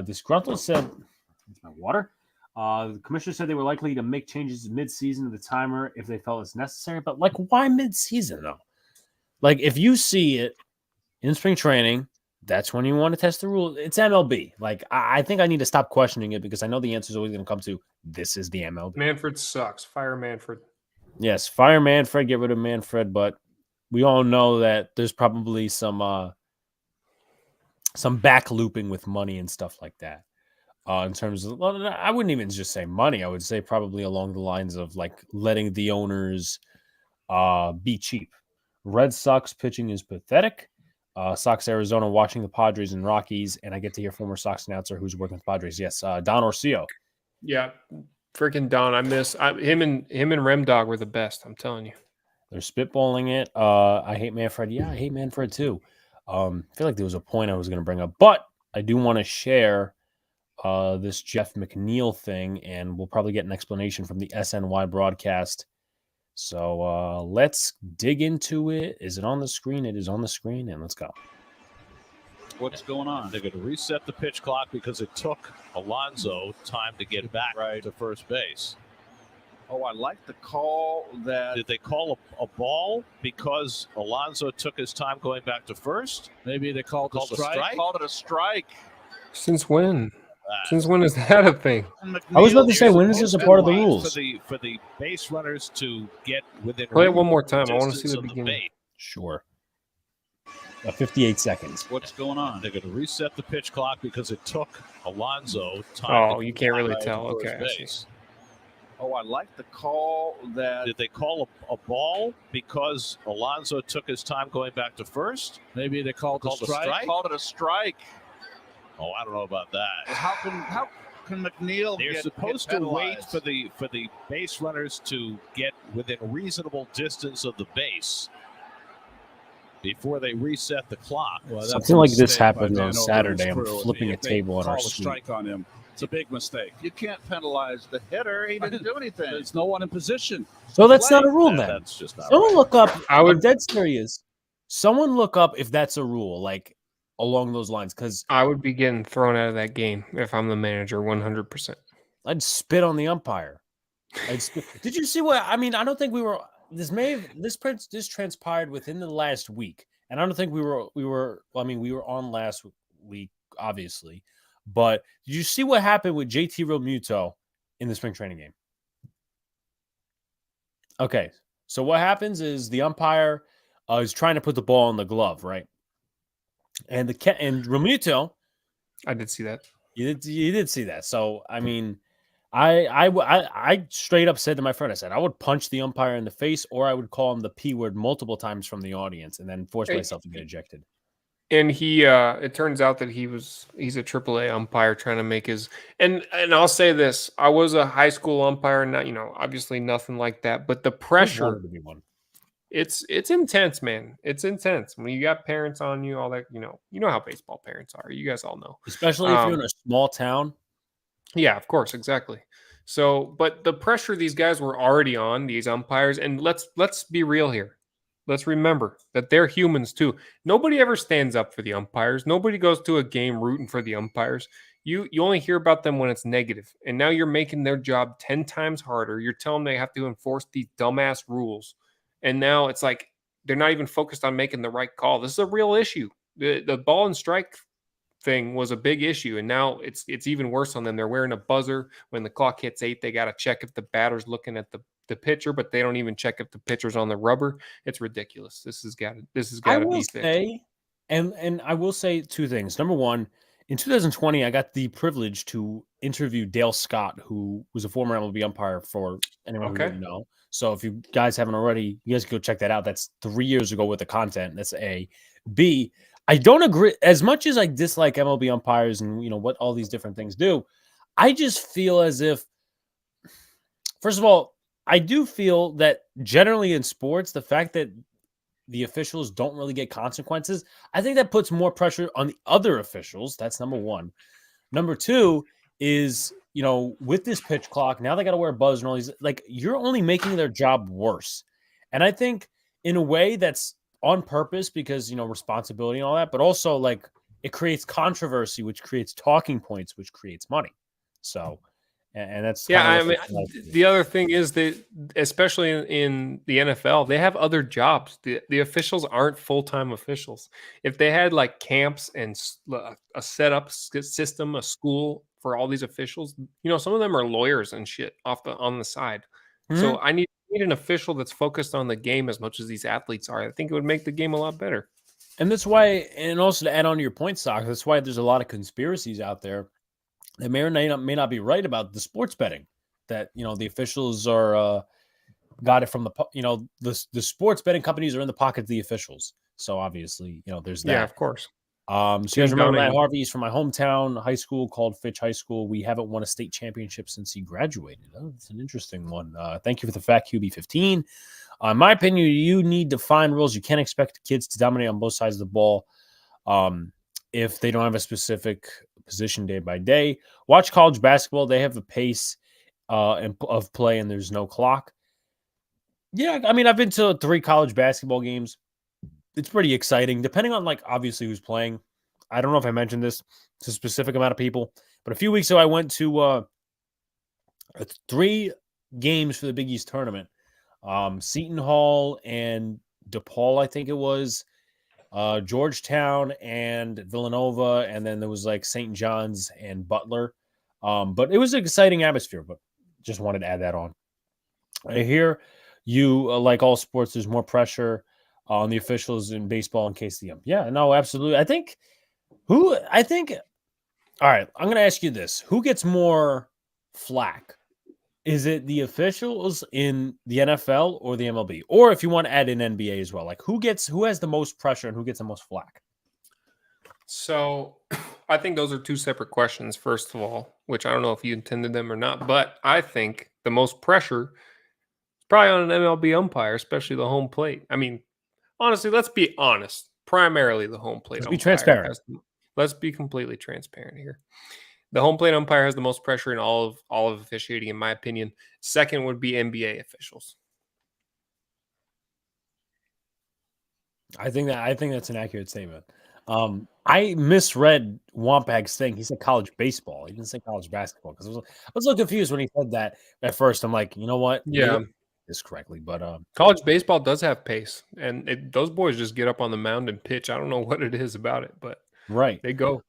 Disgruntled said, "That's my water." The commissioner said they were likely to make changes mid-season to the timer if they felt it's necessary. But like, why mid-season though? Like, if you see it in spring training, that's when you want to test the rule. It's MLB. Like, I think I need to stop questioning it because I know the answer is always going to come to this is the MLB. Manfred sucks. Fire Manfred. Yes, fire Manfred. Get rid of Manfred. But we all know that there's probably some back looping with money and stuff like that. In terms of, well, I wouldn't even just say money. I would say probably along the lines of like letting the owners be cheap. Red Sox pitching is pathetic. Sox Arizona watching the Padres and Rockies, and I get to hear former Sox announcer who's working with Padres. Yes, Don Orsillo. Yeah, freaking Don. I miss him and Rem Dog were the best. I'm telling you. They're spitballing it. I hate Manfred. Yeah, I hate Manfred too. I feel like there was a point I was going to bring up, but I do want to share this Jeff McNeil thing, and we'll probably get an explanation from the SNY broadcast. So let's dig into it. Is it on the screen? It is on the screen, and let's go. What's going on? They're going to reset the pitch clock because it took Alonso time to get back to first base. Oh, I like the call that... Did they call a ball because Alonso took his time going back to first? Maybe they called a strike. Called it a strike. Since when? Since when is that a thing? I was about to say, when is this a part of the rules? For the base runners to get within. Play it one more time. I want to see the beginning. Sure. 58 seconds. What's going on? They're going to reset the pitch clock because it took Alonso time. Oh, you can't really tell. Okay. Oh, I like the call that. Did they call a ball because Alonso took his time going back to first? Maybe they called a strike. Called it a strike. Oh, I don't know about that. How can McNeil? They're supposed to wait for the base runners to get within reasonable distance of the base before they reset the clock. Well, something like this happened on Saturday. I'm flipping a table on our suite. Strike on him. It's a big mistake. You can't penalize the hitter. He didn't do anything. There's no one in position. So that's not a rule then. That's just not Someone right. look up. I'm dead serious. Someone look up if that's a rule, like along those lines, because I would be getting thrown out of that game if I'm the manager. 100%. I'd spit on the umpire. Did you see what? I mean, I don't think we were. This transpired within the last week, and I don't think we were. I mean, we were on last week, obviously, but did you see what happened with JT Realmuto in the spring training game? Okay, so what happens is the umpire is trying to put the ball in the glove, right? And Realmuto, I did see that. You did see that. So I mean. I straight up said to my friend, I said, I would punch the umpire in the face, or I would call him the P word multiple times from the audience and then force myself to get ejected. And it turns out that he's a AAA umpire trying to make his, and I'll say this, I was a high school umpire, not, obviously nothing like that, but the pressure, it's intense, man. It's intense. When you got parents on you, all that, you know how baseball parents are. You guys all know. Especially if you're in a small town. Yeah, of course, exactly. So, but the pressure these guys were already on, these umpires, and let's be real here. Let's remember that they're humans too. Nobody ever stands up for the umpires. Nobody goes to a game rooting for the umpires. You only hear about them when it's negative. And now you're making their job 10 times harder. You're telling them they have to enforce these dumbass rules. And now it's like they're not even focused on making the right call. This is a real issue. The ball and strike thing was a big issue, and now it's even worse on them. They're wearing a buzzer when the clock hits 8. They got to check if the batter's looking at the pitcher, but they don't even check if the pitcher's on the rubber. It's ridiculous. This has got to be fixed. And I will say two things. Number one, in 2020, I got the privilege to interview Dale Scott, who was a former MLB umpire, for anyone who didn't know. So if you guys haven't already, you guys can go check that out. That's 3 years ago with the content. That's A. B, I don't agree. As much as I dislike MLB umpires and what all these different things do, I just feel as if, first of all, I do feel that generally in sports, the fact that the officials don't really get consequences, I think that puts more pressure on the other officials. That's number one. Number two is, with this pitch clock, now they got to wear a buzz and all these, you're only making their job worse. And I think in a way that's on purpose because, responsibility and all that, but also it creates controversy, which creates talking points, which creates money. So, and that's, the other thing is that, especially in the NFL, they have other jobs. The officials aren't full-time officials. If they had camps and a setup system, a school for all these officials, some of them are lawyers and shit on the side. Mm-hmm. So I need an official that's focused on the game as much as these athletes are. I think it would make the game a lot better. And that's why, and also to add on to your point, Sox, that's why there's a lot of conspiracies out there that may or may not be right about the sports betting. That the officials are got it from the sports betting companies are in the pocket of the officials. So obviously, there's that. Yeah, of course. So you guys remember Matt Harvey? He's from my hometown high school called Fitch High School. We haven't won a state championship since he graduated. Oh, it's an interesting one. Thank you for the fact, QB15. In my opinion, you need to find rules. You can't expect kids to dominate on both sides of the ball if they don't have a specific position day by day. Watch college basketball. They have a pace of play, and there's no clock. Yeah, I mean, I've been to 3 college basketball games. It's pretty exciting, depending on, obviously who's playing. I don't know if I mentioned this to a specific amount of people, but a few weeks ago, I went to 3 games for the Big East tournament. Seton Hall and DePaul, I think it was. Georgetown and Villanova, and then there was like St. John's and Butler. But it was an exciting atmosphere, but just wanted to add that on. I hear you, like all sports, there's more pressure on the officials in baseball and KCM. Yeah, no, absolutely. I think, all right, I'm going to ask you this. Who gets more flack? Is it the officials in the NFL or the MLB? Or if you want to add in NBA as well, like who has the most pressure and who gets the most flack? So I think those are two separate questions, first of all, which I don't know if you intended them or not, but I think the most pressure is probably on an MLB umpire, especially the home plate. I mean, honestly, let's be honest. Primarily the home plate Let's umpire. be transparent. Let's be completely transparent here. The home plate umpire has the most pressure in all of officiating, in my opinion. Second would be NBA officials. I think that's an accurate statement. I misread Wampag's thing. He said college baseball. He didn't say college basketball because I was a little confused when he said that at first. I'm like, you know what? Yeah, this correctly, but college baseball does have pace, and those boys just get up on the mound and pitch. I don't know what it is about it, but right, they go.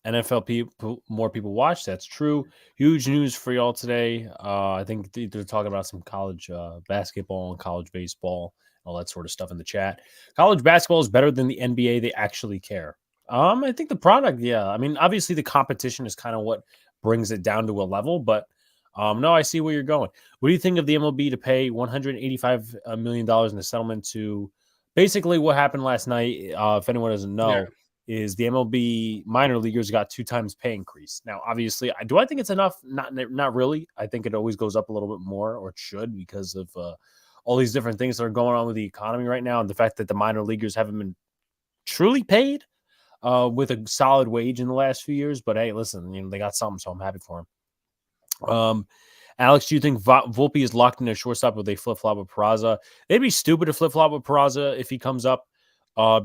NFL people, more people watch. That's true. Huge news for y'all today. I think they're talking about some college basketball and college baseball, all that sort of stuff in the chat. College basketball is better than the NBA. They actually care. I think the product, yeah. I mean, obviously the competition is kind of what brings it down to a level, but no, I see where you're going. What do you think of the MLB to pay $185 million in a settlement to basically what happened last night? If anyone doesn't know, is the MLB minor leaguers got 2 times pay increase. Now, obviously, do I think it's enough? Not really. I think it always goes up a little bit more, or it should, because of all these different things that are going on with the economy right now, and the fact that the minor leaguers haven't been truly paid with a solid wage in the last few years. But hey, listen, they got something, so I'm happy for them. Alex, do you think Volpe is locked in a shortstop or they flip-flop with Peraza? They'd be stupid to flip-flop with Peraza if he comes up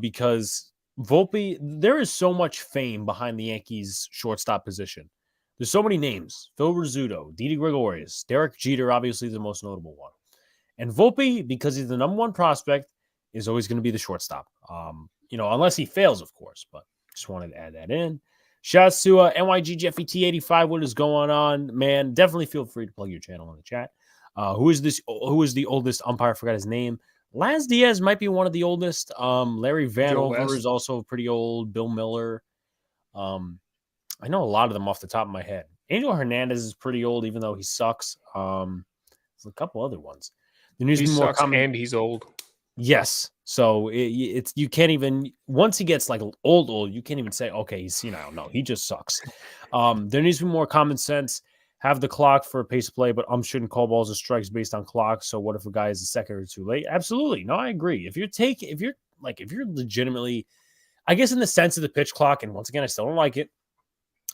because Volpe, there is so much fame behind the Yankees shortstop position. There's so many names. Phil Rizzuto, Didi Gregorius, Derek Jeter, obviously the most notable one. And Volpe, because he's the number one prospect, is always going to be the shortstop. Unless he fails, of course. But just wanted to add that in. Shouts to NYGGFET85. What is going on, man? Definitely feel free to plug your channel in the chat. Who is the oldest umpire? I forgot his name. Laz Diaz might be one of the oldest. Larry Vanover is also pretty old. Bill Miller. I know a lot of them off the top of my head. Angel Hernandez is pretty old, even though he sucks. There's a couple other ones. He sucks and he's old. Yes. So it's you can't even, once he gets like old, you can't even say, okay, he's senile. No, he just sucks. There needs to be more common sense. Have the clock for a pace of play, but shouldn't call balls and strikes based on clock. So what if a guy is a second or too late? Absolutely. No, I agree. If you're legitimately, I guess in the sense of the pitch clock, and once again, I still don't like it.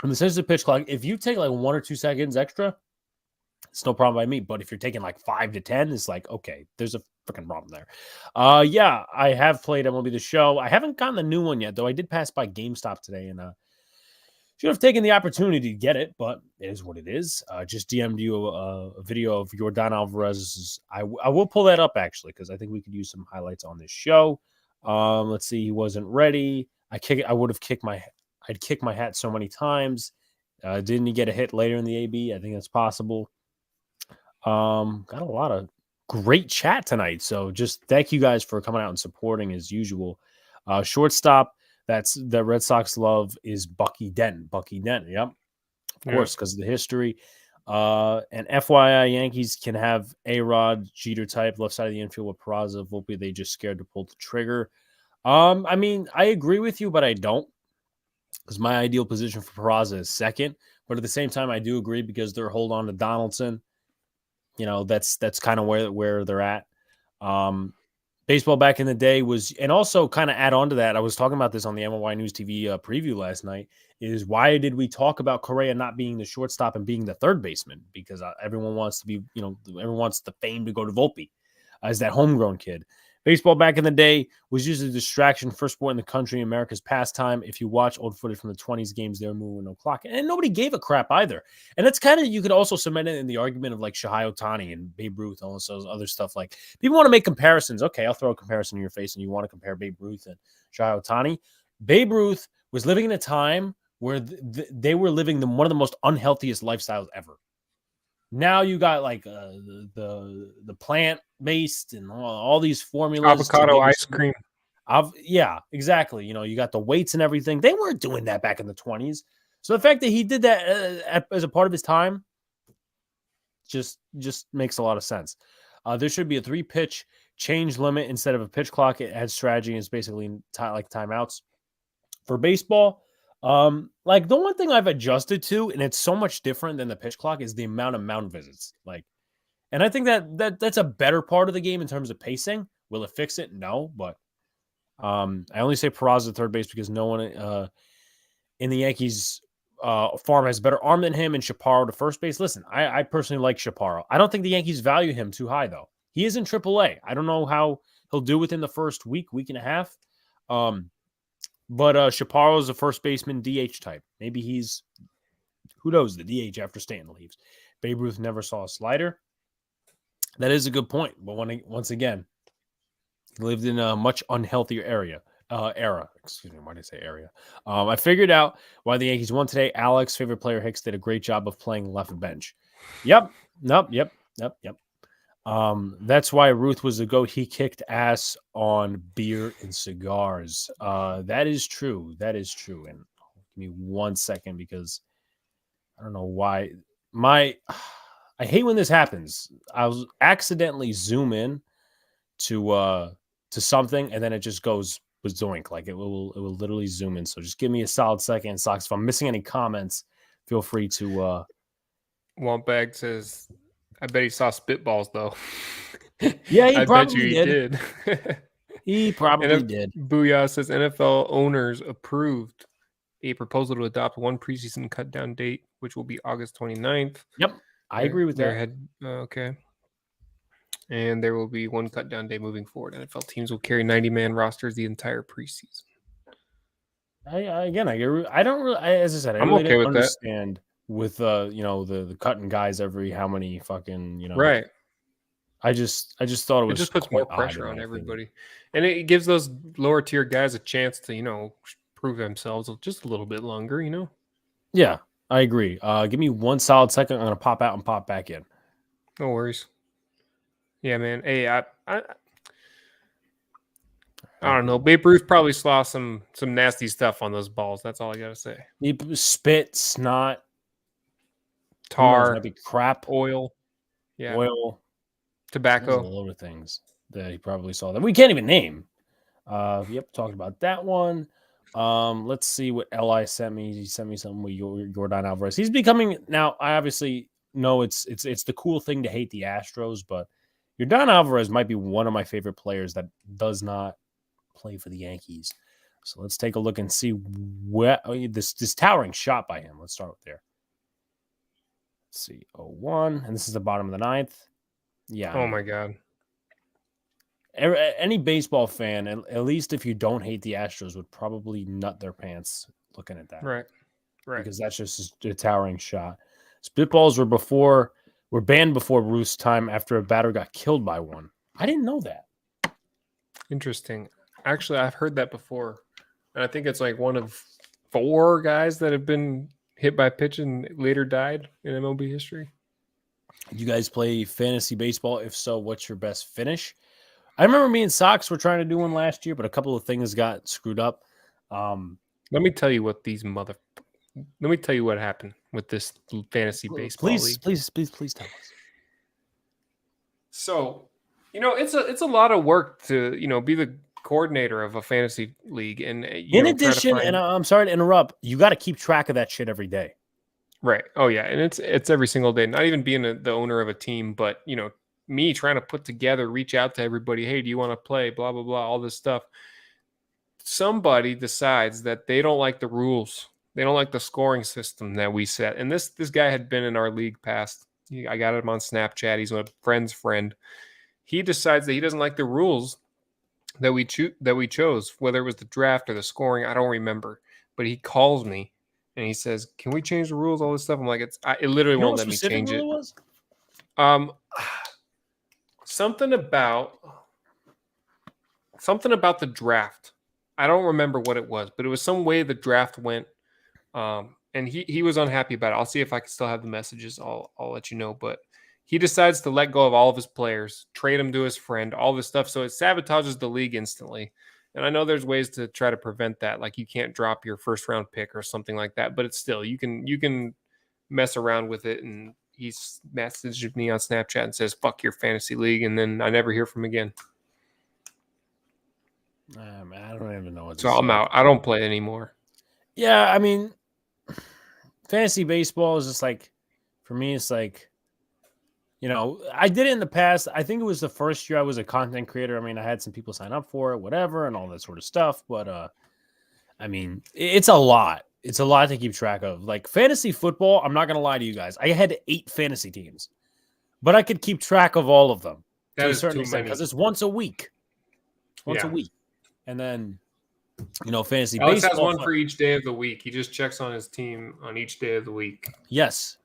In the sense of the pitch clock, if you take like 1 or 2 seconds extra, it's no problem by me. But if you're taking like 5 to 10, it's like, okay, there's a freaking problem there. Yeah, I have played MLB The Show. I haven't gotten the new one yet, though. I did pass by GameStop today and should have taken the opportunity to get it, but it is what it is. Just DM'd you a video of Yordan Alvarez. I will pull that up, actually, because I think we could use some highlights on this show. Let's see. He wasn't ready. I'd kick my hat so many times. Didn't he get a hit later in the AB? I think that's possible. Got a lot of great chat tonight. So just thank you guys for coming out and supporting as usual. Shortstop, that Red Sox love is Bucky Denton. Yep. Of course, because of the history. And FYI, Yankees can have A-Rod, Jeter type, left side of the infield with Peraza. Volpe, they just scared to pull the trigger. I mean, I agree with you, but I don't. Because my ideal position for Peraza is second. But at the same time, I do agree because they're hold on to Donaldson. That's kind of where they're at. Baseball back in the day was, and also kind of add on to that, I was talking about this on the MLY News TV preview last night, is why did we talk about Correa not being the shortstop and being the third baseman? Because everyone wants to be, everyone wants the fame to go to Volpe as that homegrown kid. Baseball back in the day was usually a distraction, first sport in the country, America's pastime. If you watch old footage from the 20s games, they were moving no clock. And nobody gave a crap either. And that's kind of, you could also cement it in the argument of like Shohei Ohtani and Babe Ruth, all this other stuff. Like, people want to make comparisons. Okay, I'll throw a comparison in your face, and you want to compare Babe Ruth and Shohei Ohtani. Babe Ruth was living in a time where they were living one of the most unhealthiest lifestyles ever. Now you got like the plant-based and all these formulas. Avocado ice cream. Yeah, exactly. You got the weights and everything. They weren't doing that back in the 20s. So the fact that he did that as a part of his time just makes a lot of sense. There should be a 3-pitch change limit instead of a pitch clock. It adds strategy, and it's basically like timeouts. For baseball, like the one thing I've adjusted to, and it's so much different than the pitch clock, is the amount of mound visits. And I think that's a better part of the game in terms of pacing. Will it fix it? No, but I only say Peraza at third base because no one in the Yankees farm has better arm than him, and Chaparro to first base. Listen, I personally like Chaparro. I don't think the Yankees value him too high, though. He is in AAA. I don't know how he'll do within the first week and a half. But Chaparro is a first baseman DH type. Maybe he's, who knows, the DH after Stanton leaves. Babe Ruth never saw a slider. That is a good point. But once again, he lived in a much unhealthier era. Excuse me, why did I say area? I figured out why the Yankees won today. Alex, favorite player Hicks, did a great job of playing left bench. Yep. That's why Ruth was a GOAT. He kicked ass on beer and cigars. That is true. And give me 1 second, because I don't know why I hate when this happens. I'll accidentally zoom in to something, and then it just goes with zoink. Like it will literally zoom in. So just give me a solid second, Sox. If I'm missing any comments, feel free to Wompbag says, I bet he saw spitballs, though. Yeah, he I probably bet you did. He probably did. Booyah says NFL owners approved a proposal to adopt one preseason cut down date, which will be August 29th. Yep, I agree with that. Okay. And there will be one cut down day moving forward. NFL teams will carry 90-man rosters the entire preseason. I agree. I don't really, as I said, I really don't understand with the cutting guys every how many fucking right. I just thought it just puts more pressure on everybody, and it gives those lower tier guys a chance to prove themselves just a little bit longer. Yeah, I agree. Give me 1 solid second. I'm gonna pop out and pop back in. No worries. Yeah, man. Hey, I don't know. Babe Ruth probably saw some nasty stuff on those balls. That's all I gotta say. Spit, snot, tar, maybe crap, oil, tobacco. There's a load of things that he probably saw that we can't even name. Yep, talked about that one. Let's see what Li sent me. He sent me something with Yordan Alvarez. He's becoming now. I obviously know it's the cool thing to hate the Astros, but Yordan Alvarez might be one of my favorite players that does not play for the Yankees. So let's take a look and see where this towering shot by him. Let's start with there. Let's see, 0-1, and this is the bottom of the 9th. Yeah. Oh my God. Any baseball fan, at least if you don't hate the Astros, would probably nut their pants looking at that. Right. Because that's just a towering shot. Spitballs were banned before Ruth's time after a batter got killed by one. I didn't know that. Interesting. Actually, I've heard that before. And I think it's like one of 4 guys that have been hit by a pitch and later died in MLB history. You guys play fantasy baseball? If so, what's your best finish? I remember me and Sox were trying to do one last year, but a couple of things got screwed up. Let me tell you what happened with this fantasy baseball league. Please tell us. So, it's a lot of work to, be the coordinator of a fantasy league. And in addition, and I'm sorry to interrupt, you got to keep track of that shit every day. Right. Oh yeah. And it's every single day, not even being the owner of a team, but me trying to put together, reach out to everybody. Hey, do you want to play? Blah, blah, blah, all this stuff. Somebody decides that they don't like the rules. They don't like the scoring system that we set. And this guy had been in our league past. I got him on Snapchat. He's a friend's friend. He decides that he doesn't like the rules that we chose, whether it was the draft or the scoring, I don't remember. But he calls me and he says, "Can we change the rules? All this stuff." I'm like, it literally won't let me change it. Was? Something about the draft. I don't remember what it was, but it was some way the draft went. And he was unhappy about it. I'll see if I can still have the messages. I'll let you know. But he decides to let go of all of his players, trade them to his friend, all this stuff. So it sabotages the league instantly. And I know there's ways to try to prevent that. Like you can't drop your first round pick or something like that. But it's still, you can mess around with it. And he's messaged me on Snapchat and says, "Fuck your fantasy league." And then I never hear from him again. Man, I don't even know what to say. I'm out. I don't play anymore. Yeah, I mean, fantasy baseball is just like, for me, it's like, I did it in the past. I think it was the first year I was a content creator. I mean, I had some people sign up for it, whatever, and all that sort of stuff. But, I mean, it's a lot. It's a lot to keep track of. Like fantasy football, I'm not going to lie to you guys. I had 8 fantasy teams, but I could keep track of all of them to a certain extent because it's once a week. Once a week. And then, fantasy Alex baseball has one for each day of the week. He just checks on his team on each day of the week. Yes.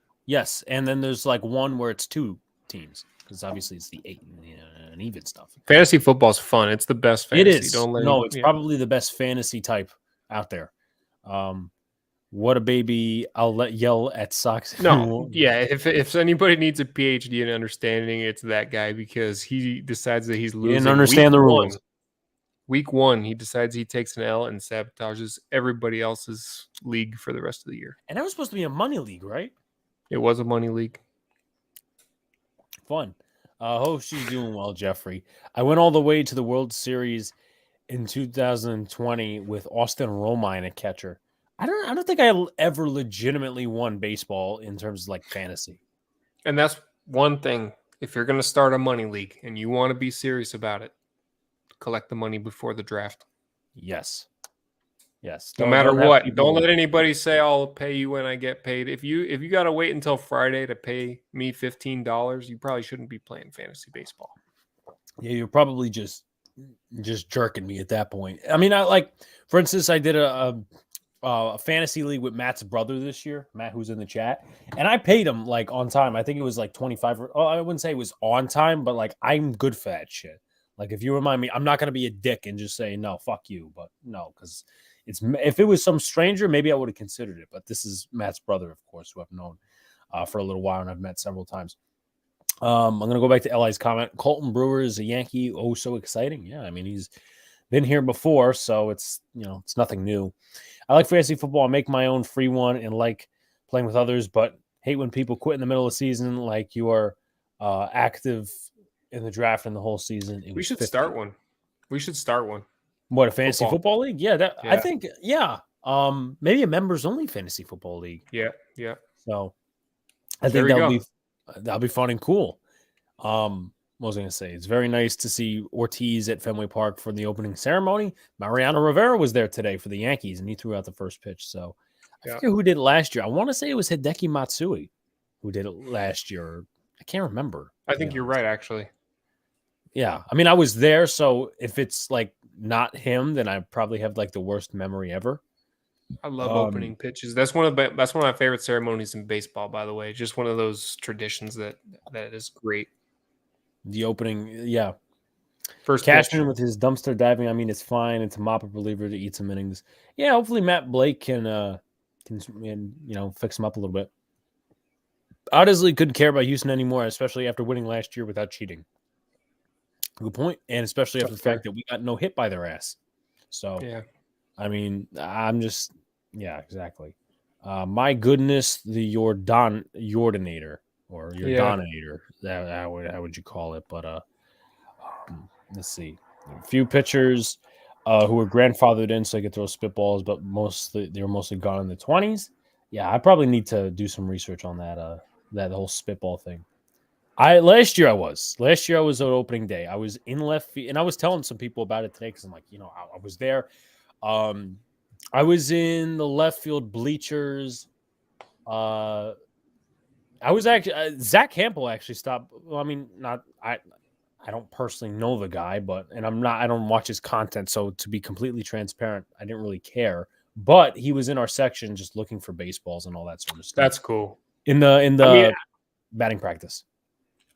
And then there's like one where it's 2 teams because obviously it's the 8 and even stuff. Fantasy football's fun. It's the best fantasy. It is. It's probably the best fantasy type out there. What a baby! I'll yell at SOX. No, yeah. If anybody needs a PhD in understanding, it's that guy because he decides that he's losing. He didn't understand the rules. Week 1, he decides he takes an L and sabotages everybody else's league for the rest of the year. And that was supposed to be a money league, right? It was a money league. Fun. Hope she's doing well, Jeffrey. I went all the way to the World Series in 2020 with Austin Romine at catcher. I don't think I ever legitimately won baseball in terms of like fantasy. And that's one thing. If you're going to start a money league and you want to be serious about it, collect the money before the draft. Yes. No matter what, don't let anybody say I'll pay you when I get paid. If you got to wait until Friday to pay me $15, you probably shouldn't be playing fantasy baseball. Yeah, you're probably just jerking me at that point. I mean, for instance, I did a fantasy league with Matt's brother this year, Matt, who's in the chat, and I paid him like on time. I think it was like 25. I wouldn't say it was on time, but like I'm good for that shit. Like if you remind me, I'm not gonna be a dick and just say no, fuck you. But no, because if it was some stranger, maybe I would have considered it. But this is Matt's brother, of course, who I've known for a little while and I've met several times. I'm gonna go back to Li's comment. Colton Brewer is a Yankee. Oh, so exciting! Yeah, I mean he's been here before, so it's it's nothing new. I like fantasy football. I make my own free one and like playing with others, but hate when people quit in the middle of the season. Like you are active in the draft in the whole season. We should start one. What, a fantasy football league? Yeah, I think maybe a members only fantasy football league. Yeah. So I think that'll be fun and cool. What was I going to say? It's very nice to see Ortiz at Fenway Park for the opening ceremony. Mariano Rivera was there today for the Yankees, and he threw out the first pitch. So I forget who did it last year. I want to say it was Hideki Matsui who did it last year. I can't remember. I think you're right, actually. Yeah. I mean, I was there, so if it's like not him, then I probably have like the worst memory ever. I love opening pitches. That's one of my favorite ceremonies in baseball, by the way. Just one of those traditions that is great. The opening, yeah. First Cashman with his dumpster diving. I mean, it's fine. It's a mop-up reliever to eat some innings. Yeah, hopefully Matt Blake can fix him up a little bit. Honestly, couldn't care about Houston anymore, especially after winning last year without cheating. Good point, and especially after the fact that we got no hit by their ass. So, yeah, I mean, I'm just, yeah, exactly. My goodness, the Jordanator. Or your Donator, how would you call it? But let's see. A few pitchers who were grandfathered in so they could throw spitballs, but they were mostly gone in the 20s. Yeah, I probably need to do some research on that whole spitball thing. Last year I was at opening day. I was in left field, and I was telling some people about it today because I'm like, I was there. I was in the left field bleachers. I was actually Zach Campbell actually stopped. Well, I mean, I I don't personally know the guy, and I don't watch his content. So to be completely transparent, I didn't really care. But he was in our section just looking for baseballs and all that sort of stuff. That's cool. In the batting practice.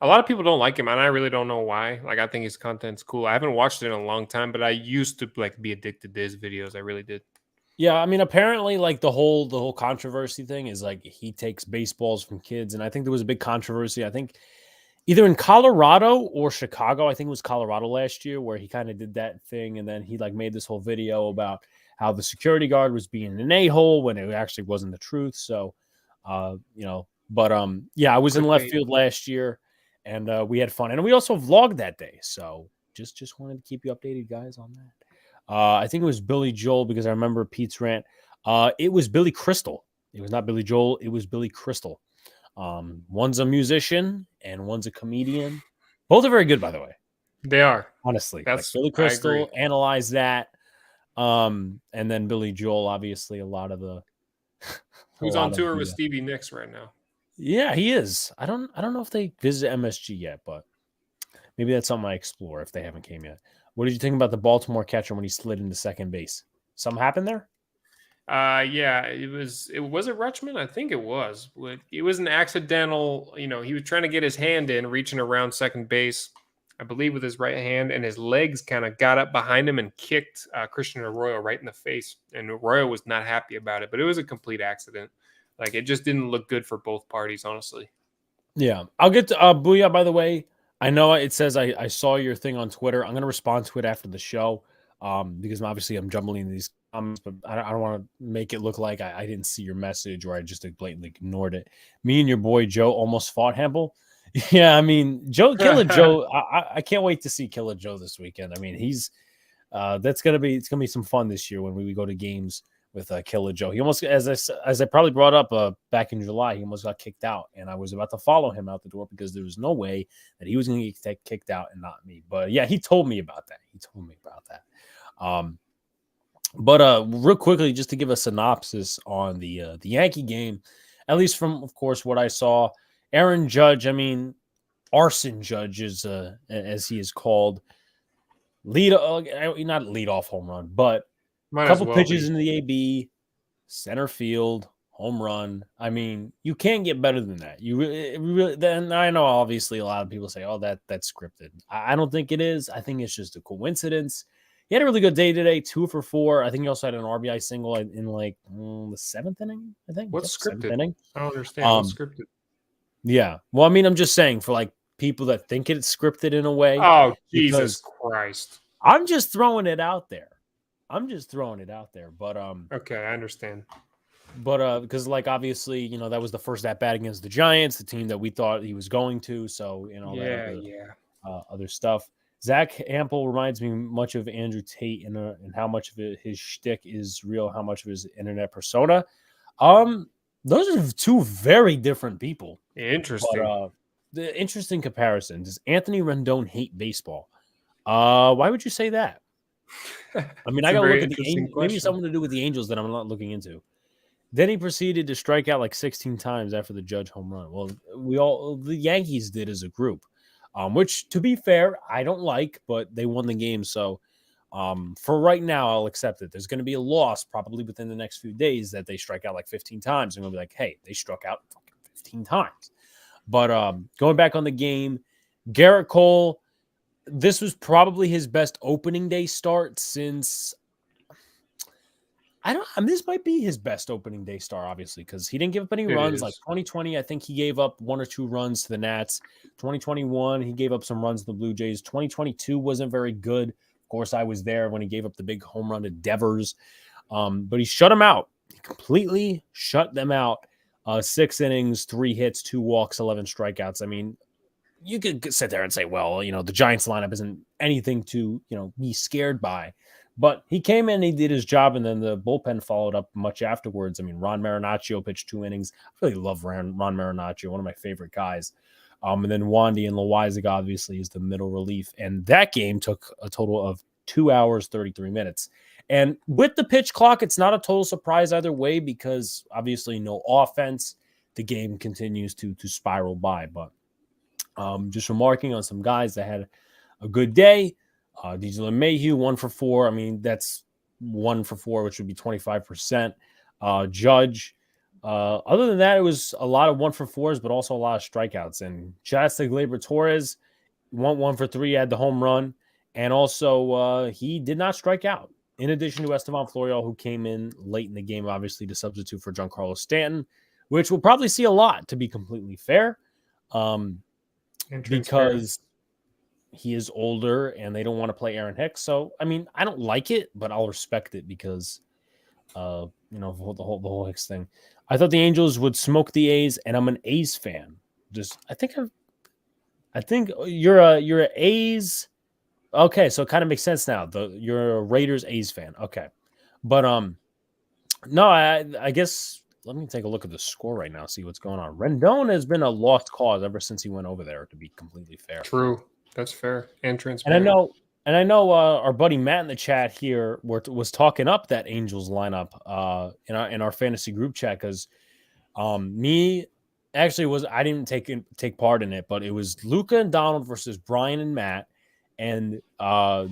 A lot of people don't like him, and I really don't know why. Like, I think his content's cool. I haven't watched it in a long time, but I used to like be addicted to his videos. I really did. Yeah, I mean, apparently, like the whole controversy thing is like he takes baseballs from kids, and I think there was a big controversy. I think either in Colorado or Chicago. I think it was Colorado last year where he kind of did that thing, and then he like made this whole video about how the security guard was being an a-hole when it actually wasn't the truth. So, yeah, I was in left field last year, and we had fun, and we also vlogged that day. So just wanted to keep you updated, guys, on that. I think it was Billy Joel because I remember Pete's rant. It was Billy Crystal. It was not Billy Joel. It was Billy Crystal. One's a musician and one's a comedian. Both are very good, by the way. They are. Honestly. That's like Billy Crystal, Analyze That. And then Billy Joel, obviously, a lot of the who's on tour with Stevie Nicks right now. Yeah, he is. I don't know if they visit MSG yet, but maybe that's something I explore if they haven't came yet. What did you think about the Baltimore catcher when he slid into second base? Something happened there? Yeah, it was it Rutschman? I think it was. It was an accidental, he was trying to get his hand in, reaching around second base, I believe with his right hand, and his legs kind of got up behind him and kicked Christian Arroyo right in the face. And Arroyo was not happy about it, but it was a complete accident. Like, it just didn't look good for both parties, honestly. Yeah. I'll get to Booyah, by the way. I know it says I saw your thing on Twitter. I'm going to respond to it after the show because obviously I'm jumbling these comments, but I don't want to make it look like I didn't see your message or I just blatantly ignored it. Me and your boy Joe almost fought Hempel. Yeah, I mean, Killer Joe, I can't wait to see Killer Joe this weekend. I mean, it's going to be some fun this year when we go to games with Killer Joe. He almost, as I probably brought up back in July, he almost got kicked out, and I was about to follow him out the door because there was no way that he was going to get kicked out and not me. But yeah, he told me about that. But real quickly, just to give a synopsis on the Yankee game, at least from, of course, what I saw, Aaron Judge, I mean, Arson Judge is as he is called, not lead off home run, but a couple pitches into the AB, center field, home run. I mean, you can't get better than that. You really. Then I know, obviously, a lot of people say, "Oh, that's scripted." I don't think it is. I think it's just a coincidence. He had a really good day today, 2 for 4. I think he also had an RBI single in like the 7th inning. I think. What's scripted? Inning. I don't understand. What's scripted? Yeah. Well, I mean, I'm just saying for like people that think it's scripted in a way. Oh, Jesus Christ! I'm just throwing it out there. But okay, I understand. But because like obviously, that was the first at bat against the Giants, the team that we thought he was going to. So other stuff. Zach Hampel reminds me much of Andrew Tate and how much of his shtick is real, how much of his internet persona. Those are two very different people. Interesting. But, the interesting comparison. Does Anthony Rendon hate baseball? Why would you say that? I mean, I got to look at the Angels. Maybe something to do with the Angels that I'm not looking into. Then he proceeded to strike out like 16 times after the Judge home run. Well, the Yankees did as a group, which, to be fair, I don't like, but they won the game. So for right now, I'll accept it. There's going to be a loss probably within the next few days that they strike out like 15 times. I'm going to be like, hey, they struck out 15 times. But going back on the game, Garrett Cole, this was probably his best opening day start since this might be his best opening day start, obviously, because he didn't give up any runs. Like 2020, I think he gave up 1 or 2 runs to the Nats. 2021, he gave up some runs to the Blue Jays. 2022 wasn't very good. Of course, I was there when he gave up the big home run to Devers. But he shut them out. He completely shut them out. 6 innings, 3 hits, 2 walks, 11 strikeouts. I mean, you could sit there and say, well, the Giants lineup isn't anything to, be scared by. But he came in, he did his job, and then the bullpen followed up much afterwards. I mean, Ron Marinaccio pitched 2 innings. I really love Ron Marinaccio, one of my favorite guys. And then Wandy and Loizaga obviously is the middle relief. And that game took a total of 2 hours, 33 minutes. And with the pitch clock, it's not a total surprise either way because obviously no offense. The game continues to spiral by. But just remarking on some guys that had a good day. DJ LeMahieu, 1 for 4. I mean, that's 1 for 4, which would be 25%. Judge. Other than that, it was a lot of 1 for 4s, but also a lot of strikeouts. And shout to Gleyber Torres, went 1 for 3, had the home run. And also, he did not strike out. In addition to Estevan Florial, who came in late in the game, obviously, to substitute for Giancarlo Stanton, which we'll probably see a lot, to be completely fair, because he is older and they don't want to play Aaron Hicks. So, I mean, I don't like it, but I'll respect it because, the whole Hicks thing. I thought the Angels would smoke the A's, and I'm an A's fan. I think you're a A's. Okay, so it kind of makes sense now. You're a Raiders A's fan. Okay. But no, I guess let me take a look at the score right now, see what's going on. Rendon has been a lost cause ever since he went over there, to be completely fair. True. That's fair and transparent. And I know our buddy Matt in the chat here was talking up that Angels lineup in our fantasy group chat, because me actually I didn't take part in it, but it was Luca and Donald versus Brian and Matt. And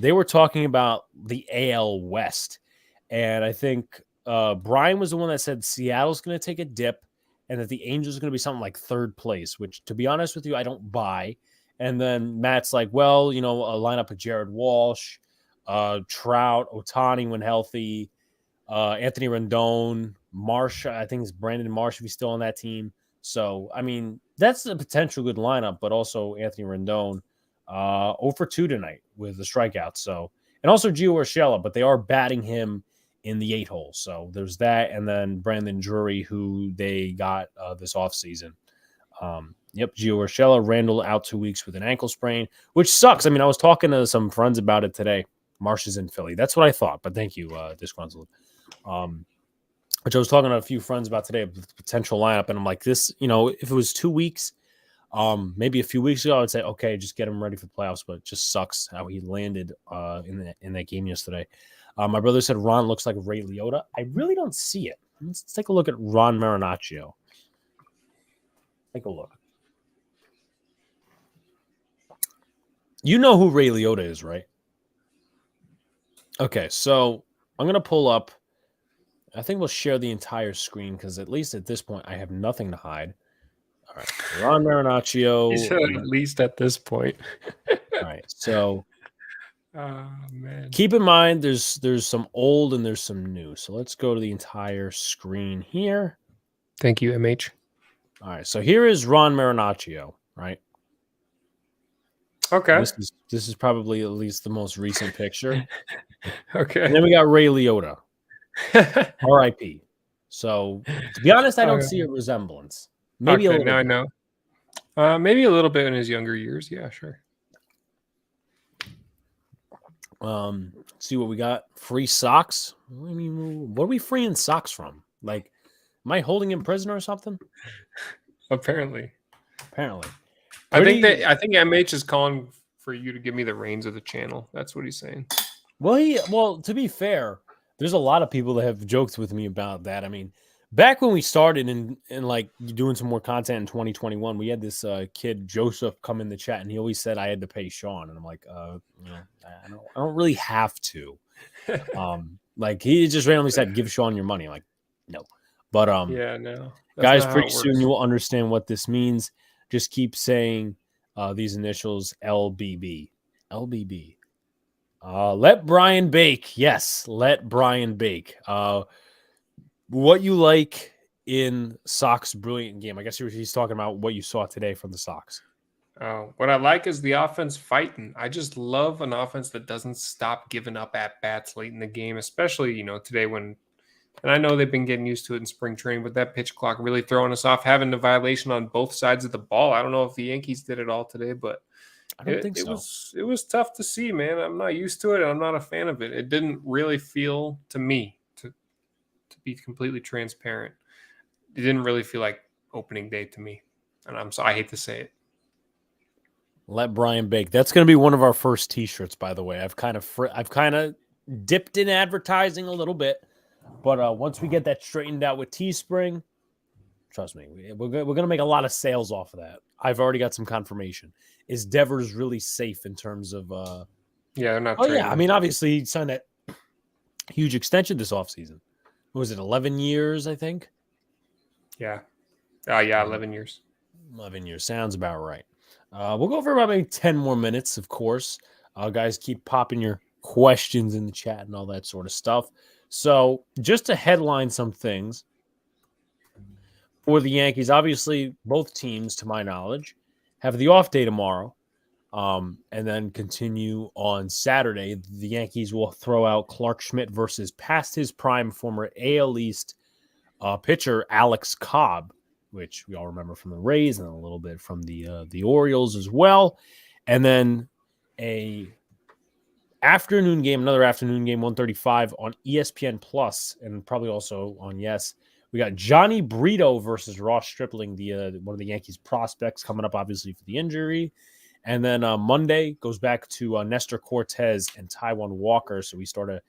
they were talking about the AL West. And I think Brian was the one that said Seattle's going to take a dip and that the Angels are going to be something like 3rd place, which, to be honest with you, I don't buy. And then Matt's like, well, a lineup of Jared Walsh, Trout, Ohtani when healthy, Anthony Rendon, Marsh. I think it's Brandon Marsh if he's still on that team. So, I mean, that's a potential good lineup, but also Anthony Rendon. 0 for 2 tonight with the strikeout. So, and also Gio Urshela, but they are batting him in the 8 hole. So there's that. And then Brandon Drury, who they got this offseason. Gio Urshela, Randall out 2 weeks with an ankle sprain, which sucks. I mean, I was talking to some friends about it today. Marsh is in Philly. That's what I thought, but thank you, Disgruntled. Which I was talking to a few friends about today, the potential lineup. And I'm like, this, if it was 2 weeks, maybe a few weeks ago, I would say, okay, just get him ready for the playoffs, but it just sucks how he landed in that game yesterday. My brother said Ron looks like Ray Liotta. I really don't see it. Let's take a look at Ron Marinaccio. Take a look. You know who Ray Liotta is, right? Okay, so I'm going to pull up. I think we'll share the entire screen because at least at this point, I have nothing to hide. All right, Ron Marinaccio. He said at least at this point. All right, so man. Keep in mind there's some old and there's some new. So let's go to the entire screen here. Thank you, MH. All right, so here is Ron Marinaccio, right? Okay. This is probably at least the most recent picture. Okay. And then we got Ray Liotta, R.I.P. So to be honest, I don't see a resemblance. Maybe a little bit. I know. Maybe a little bit in his younger years. Yeah, sure. See what we got. Free socks. I mean, what are we freeing socks from? Like, am I holding him prisoner or something? Apparently. I think MH is calling for you to give me the reins of the channel. That's what he's saying. Well, to be fair, there's a lot of people that have joked with me about that. I mean, back when we started and like doing some more content in 2021, we had this kid Joseph come in the chat, and he always said I had to pay Sean, and I'm like, I don't really have to. Like he just randomly said, give Sean your money. I'm like, no, but yeah, no, guys, pretty soon you will understand what this means. Just keep saying these initials LBB. Let Brian bake. Yes, let Brian bake. What you like in Sox brilliant game? I guess he's talking about what you saw today from the Sox. What I like is the offense fighting. I just love an offense that doesn't stop giving up at bats late in the game, especially today when. And I know they've been getting used to it in spring training, but that pitch clock really throwing us off, having the violation on both sides of the ball. I don't know if the Yankees did it all today, but I don't think so. It was tough to see, man. I'm not used to it. I'm not a fan of it. It didn't really feel to me, to be completely transparent, it didn't really feel like opening day to me. And I hate to say it. Let Brian bake. That's going to be one of our first T-shirts, by the way. I've kind of dipped in advertising a little bit. But once we get that straightened out with Teespring, Trust me. We're going to make a lot of sales off of that. I've already got some confirmation. Is Devers really safe in terms of yeah, they're not trading him. I mean, obviously he signed that huge extension this offseason. What was it, 11 years, I think? Yeah. Yeah, 11 years. 11 years. Sounds about right. We'll go for about maybe 10 more minutes, of course. Guys, keep popping your questions in the chat and all that sort of stuff. So just to headline some things for the Yankees, obviously both teams, to my knowledge, have the off day tomorrow. And then continue on Saturday. The Yankees will throw out Clark Schmidt versus past his prime former AL East pitcher Alex Cobb, which we all remember from the Rays and a little bit from the Orioles as well. And then another afternoon game, 1:35 on ESPN Plus, and probably also on Yes. We got Johnny Brito versus Ross Stripling, one of the Yankees prospects, coming up obviously for the injury. And then Monday goes back to Nestor Cortez and Taijuan Walker. So we start a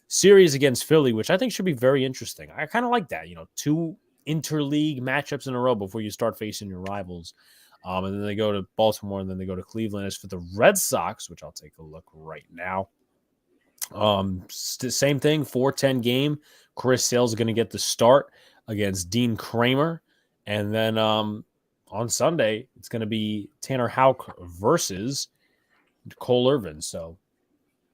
series against Philly, which I think should be very interesting. I kind of like that, 2 interleague matchups in a row before you start facing your rivals. And then they go to Baltimore, and then they go to Cleveland. As for the Red Sox, which I'll take a look right now, same thing, 4-10 game. Chris Sale's going to get the start against Dean Kramer. And then on Sunday, it's going to be Tanner Houck versus Cole Irvin. So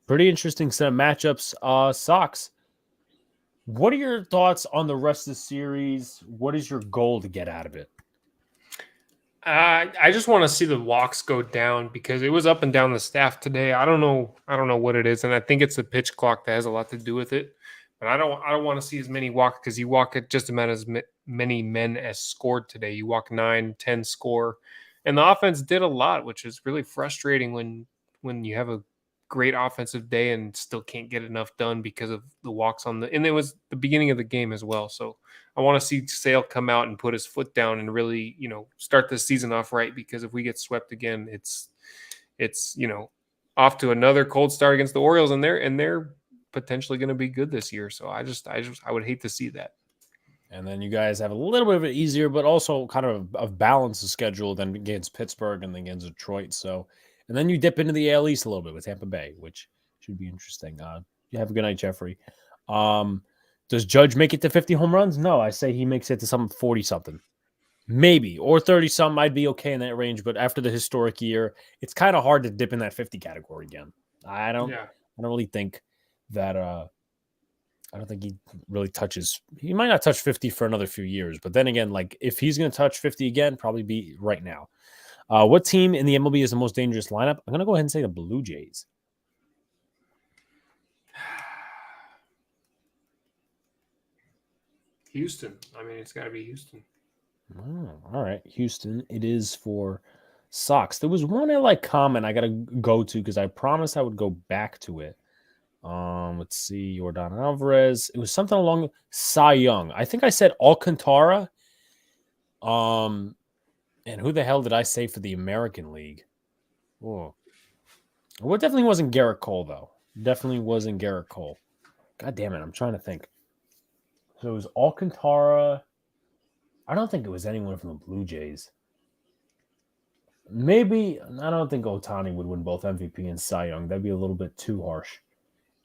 pretty interesting set of matchups. Sox, what are your thoughts on the rest of the series? What is your goal to get out of it? I just want to see the walks go down because it was up and down the staff today. I don't know what it is, and I think it's the pitch clock that has a lot to do with it. But I don't want to see as many walks because you walk at just about as many men as scored today. You walk 9, 10 score, and the offense did a lot, which is really frustrating when you have a great offensive day and still can't get enough done because of the walks and it was the beginning of the game as well. So I want to see Sale come out and put his foot down and really, start the season off right, because if we get swept again, it's off to another cold start against the Orioles, and they're potentially going to be good this year. So I would hate to see that. And then you guys have a little bit of it easier, but also kind of balance the schedule than against Pittsburgh and then against Detroit. So, and then you dip into the AL East a little bit with Tampa Bay, which should be interesting. You have a good night, Jeffrey. Does Judge make it to 50 home runs? No, I say he makes it to some 40 something, maybe, or 30 something. I'd be okay in that range. But after the historic year, it's kind of hard to dip in that 50 category again. I don't really think that. I don't think he really touches. He might not touch 50 for another few years. But then again, like if he's going to touch 50 again, probably be right now. What team in the MLB is the most dangerous lineup? I'm going to go ahead and say the Blue Jays. Houston. I mean, it's got to be Houston. Oh, all right. Houston. It is for Sox. There was one comment I got to go to because I promised I would go back to it. Let's see. Yordan Alvarez. It was something along Cy Young. I think I said Alcantara. And who the hell did I say for the American League? Oh. Well, it definitely wasn't Garrett Cole, though. Definitely wasn't Garrett Cole. God damn it. I'm trying to think. So it was Alcantara. I don't think it was anyone from the Blue Jays. Maybe. I don't think Ohtani would win both MVP and Cy Young. That'd be a little bit too harsh.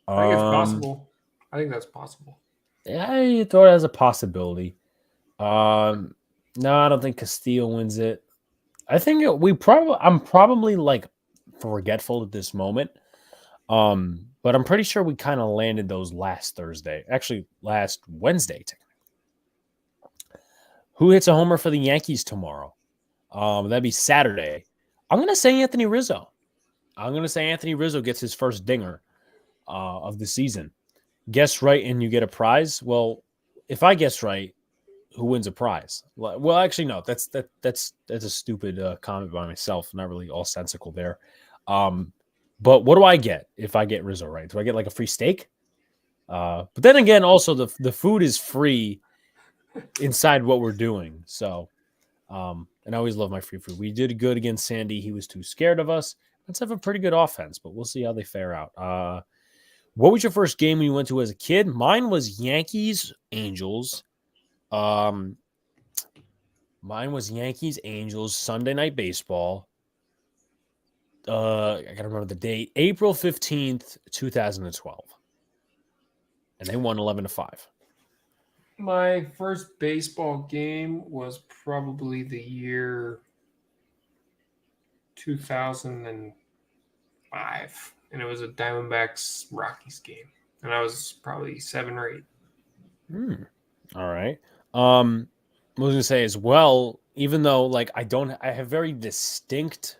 I think it's possible. I think that's possible. Yeah, you throw it as a possibility. No, I don't think Castillo wins it. I think I'm probably like forgetful at this moment. But I'm pretty sure we kind of landed those last Thursday. Actually, last Wednesday. Who hits a homer for the Yankees tomorrow? That'd be Saturday. I'm going to say Anthony Rizzo. I'm going to say Anthony Rizzo gets his first dinger of the season. Guess right and you get a prize. Well, if I guess right, who wins a prize? Well, actually, no. That's a stupid comment by myself. Not really all sensical there. But what do I get if I get Rizzo right? Do I get like a free steak? But then again, also the food is free inside what we're doing. So, and I always love my free food. We did good against Sandy. He was too scared of us. Let's have a pretty good offense, but we'll see how they fare out. What was your first game when you went to as a kid? Mine was Yankees, Angels. Mine was Yankees Angels Sunday Night Baseball. I gotta remember the date. April 15th, 2012. And they won 11-5. My first baseball game was probably the year 2005, and it was a Diamondbacks Rockies game, and I was probably 7 or 8. All right. I was gonna say as well, even though like I have very distinct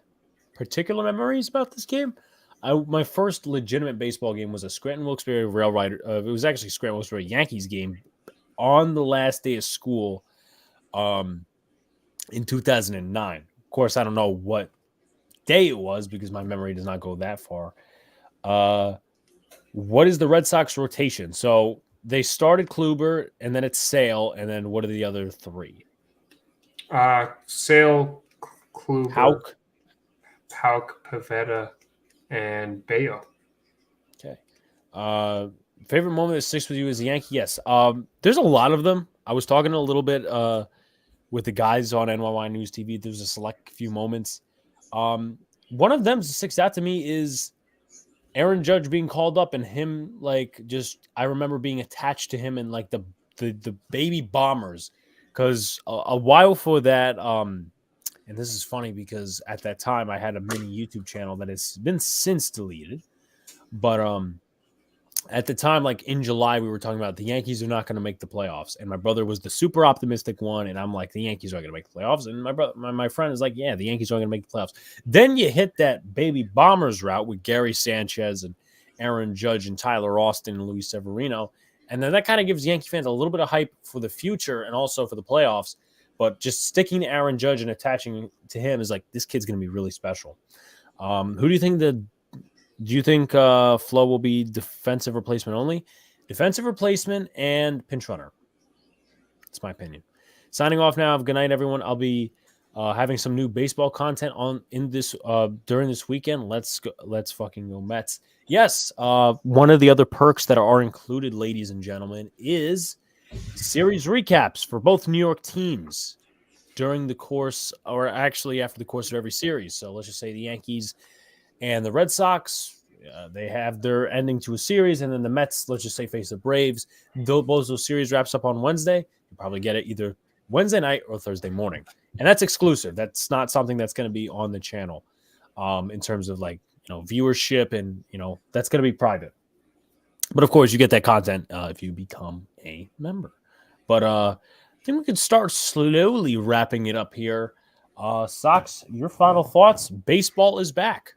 particular memories about this game. My first legitimate baseball game was a Scranton Wilkes-Barre Rail Rider. It was actually Scranton Wilkes-Barre Yankees game on the last day of school, in 2009. Of course, I don't know what day it was because my memory does not go that far. What is the Red Sox rotation? So they started Kluber, and then it's Sale, and then what are the other three? Sale, Kluber, Hauk, Pivetta, and Bayo. Okay. Favorite moment that sticks with you as a Yankee? Yes. There's a lot of them. I was talking a little bit with the guys on NYY News TV. There's a select few moments. One of them that sticks out to me is Aaron Judge being called up and him I remember being attached to him and like the baby bombers, because a while for that, and this is funny because at that time I had a mini YouTube channel that has been since deleted, but at the time, like in July, we were talking about the Yankees are not going to make the playoffs, and my brother was the super optimistic one, and I'm like, the Yankees are going to make the playoffs, and my friend is like, yeah, the Yankees are going to make the playoffs. Then you hit that baby bombers route with Gary Sanchez and Aaron Judge and Tyler Austin and Luis Severino, and then that kind of gives Yankee fans a little bit of hype for the future and also for the playoffs. But just sticking to Aaron Judge and attaching to him is like, this kid's going to be really special. Who do you think Do you think Flo will be defensive replacement only? Defensive replacement and pinch runner. That's my opinion. Signing off now. Good night, everyone. I'll be having some new baseball content during this weekend. Let's fucking go Mets. Yes, one of the other perks that are included, ladies and gentlemen, is series recaps for both New York teams during the course, or actually after the course of every series. So let's just say the Yankees and the Red Sox, they have their ending to a series, and then the Mets, let's just say, face the Braves. Both those series wraps up on Wednesday. You probably get it either Wednesday night or Thursday morning, and that's exclusive. That's not something that's going to be on the channel, in terms of viewership, and that's going to be private. But of course, you get that content if you become a member. But I think we could start slowly wrapping it up here. Sox, your final thoughts? Baseball is back.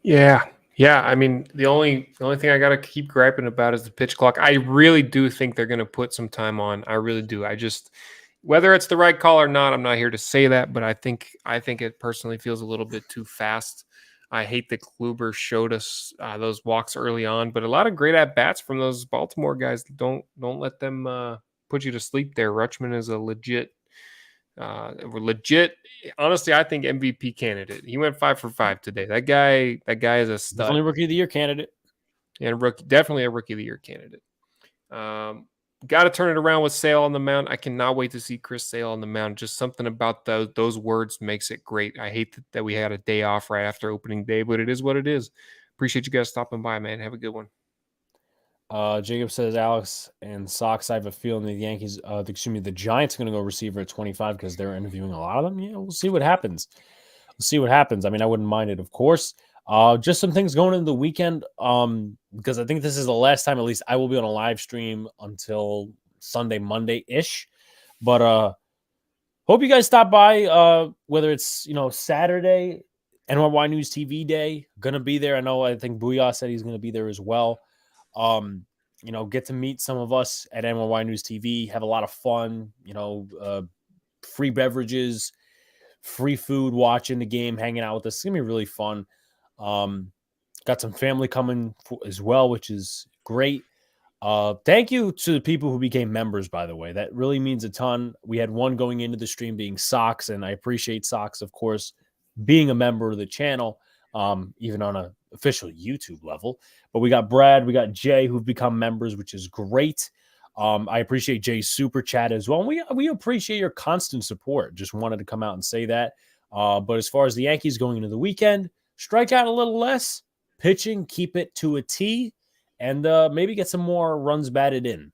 Yeah. I mean, the only thing I got to keep griping about is the pitch clock. I really do think they're going to put some time on. I really do. I just, whether it's the right call or not, I'm not here to say that, but I think it personally feels a little bit too fast. I hate that Kluber showed us those walks early on, but a lot of great at bats from those Baltimore guys. Don't let them put you to sleep there. Rutschman is a legit. Honestly, I think MVP candidate. He went 5 for 5 today. That guy is a stud. Definitely Rookie of the Year candidate. And definitely a Rookie of the Year candidate. Got to turn it around with Sale on the mound. I cannot wait to see Chris Sale on the mound. Just something about those words makes it great. I hate that we had a day off right after opening day, but it is what it is. Appreciate you guys stopping by, man. Have a good one. Jacob says, Alex and Sox, I have a feeling the Yankees, the Giants are going to go receiver at 25 because they're interviewing a lot of them. Yeah, we'll see what happens. I mean, I wouldn't mind it, of course. Just some things going into the weekend, because I think this is the last time, at least, I will be on a live stream until Sunday, Monday-ish. But hope you guys stop by, whether it's, Saturday, NYY News TV Day, going to be there. I think Booyah said he's going to be there as well. Get to meet some of us at NYY News TV, have a lot of fun, free beverages, free food, watching the game, hanging out with us. It's going to be really fun. Got some family coming as well, which is great. Thank you to the people who became members, by the way. That really means a ton. We had one going into the stream being SOX, and I appreciate SOX, of course, being a member of the channel, even on an official YouTube level. But we got Brad, we got Jay, who've become members, which is great. I appreciate Jay's super chat as well. And we appreciate your constant support. Just wanted to come out and say that. But as far as the Yankees going into the weekend, strike out a little less, pitching, keep it to a T, and maybe get some more runs batted in.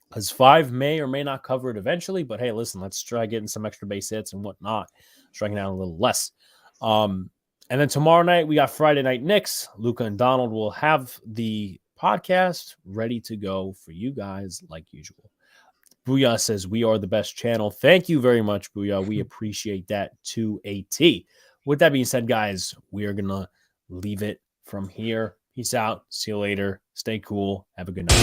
Because 5 may or may not cover it eventually. But hey, listen, let's try getting some extra base hits and whatnot. Striking out a little less. And then tomorrow night, we got Friday Night Knicks. Luca and Donald will have the podcast ready to go for you guys like usual. Booyah says we are the best channel. Thank you very much, Booyah. We appreciate that to a T. With that being said, guys, we are going to leave it from here. Peace out. See you later. Stay cool. Have a good night.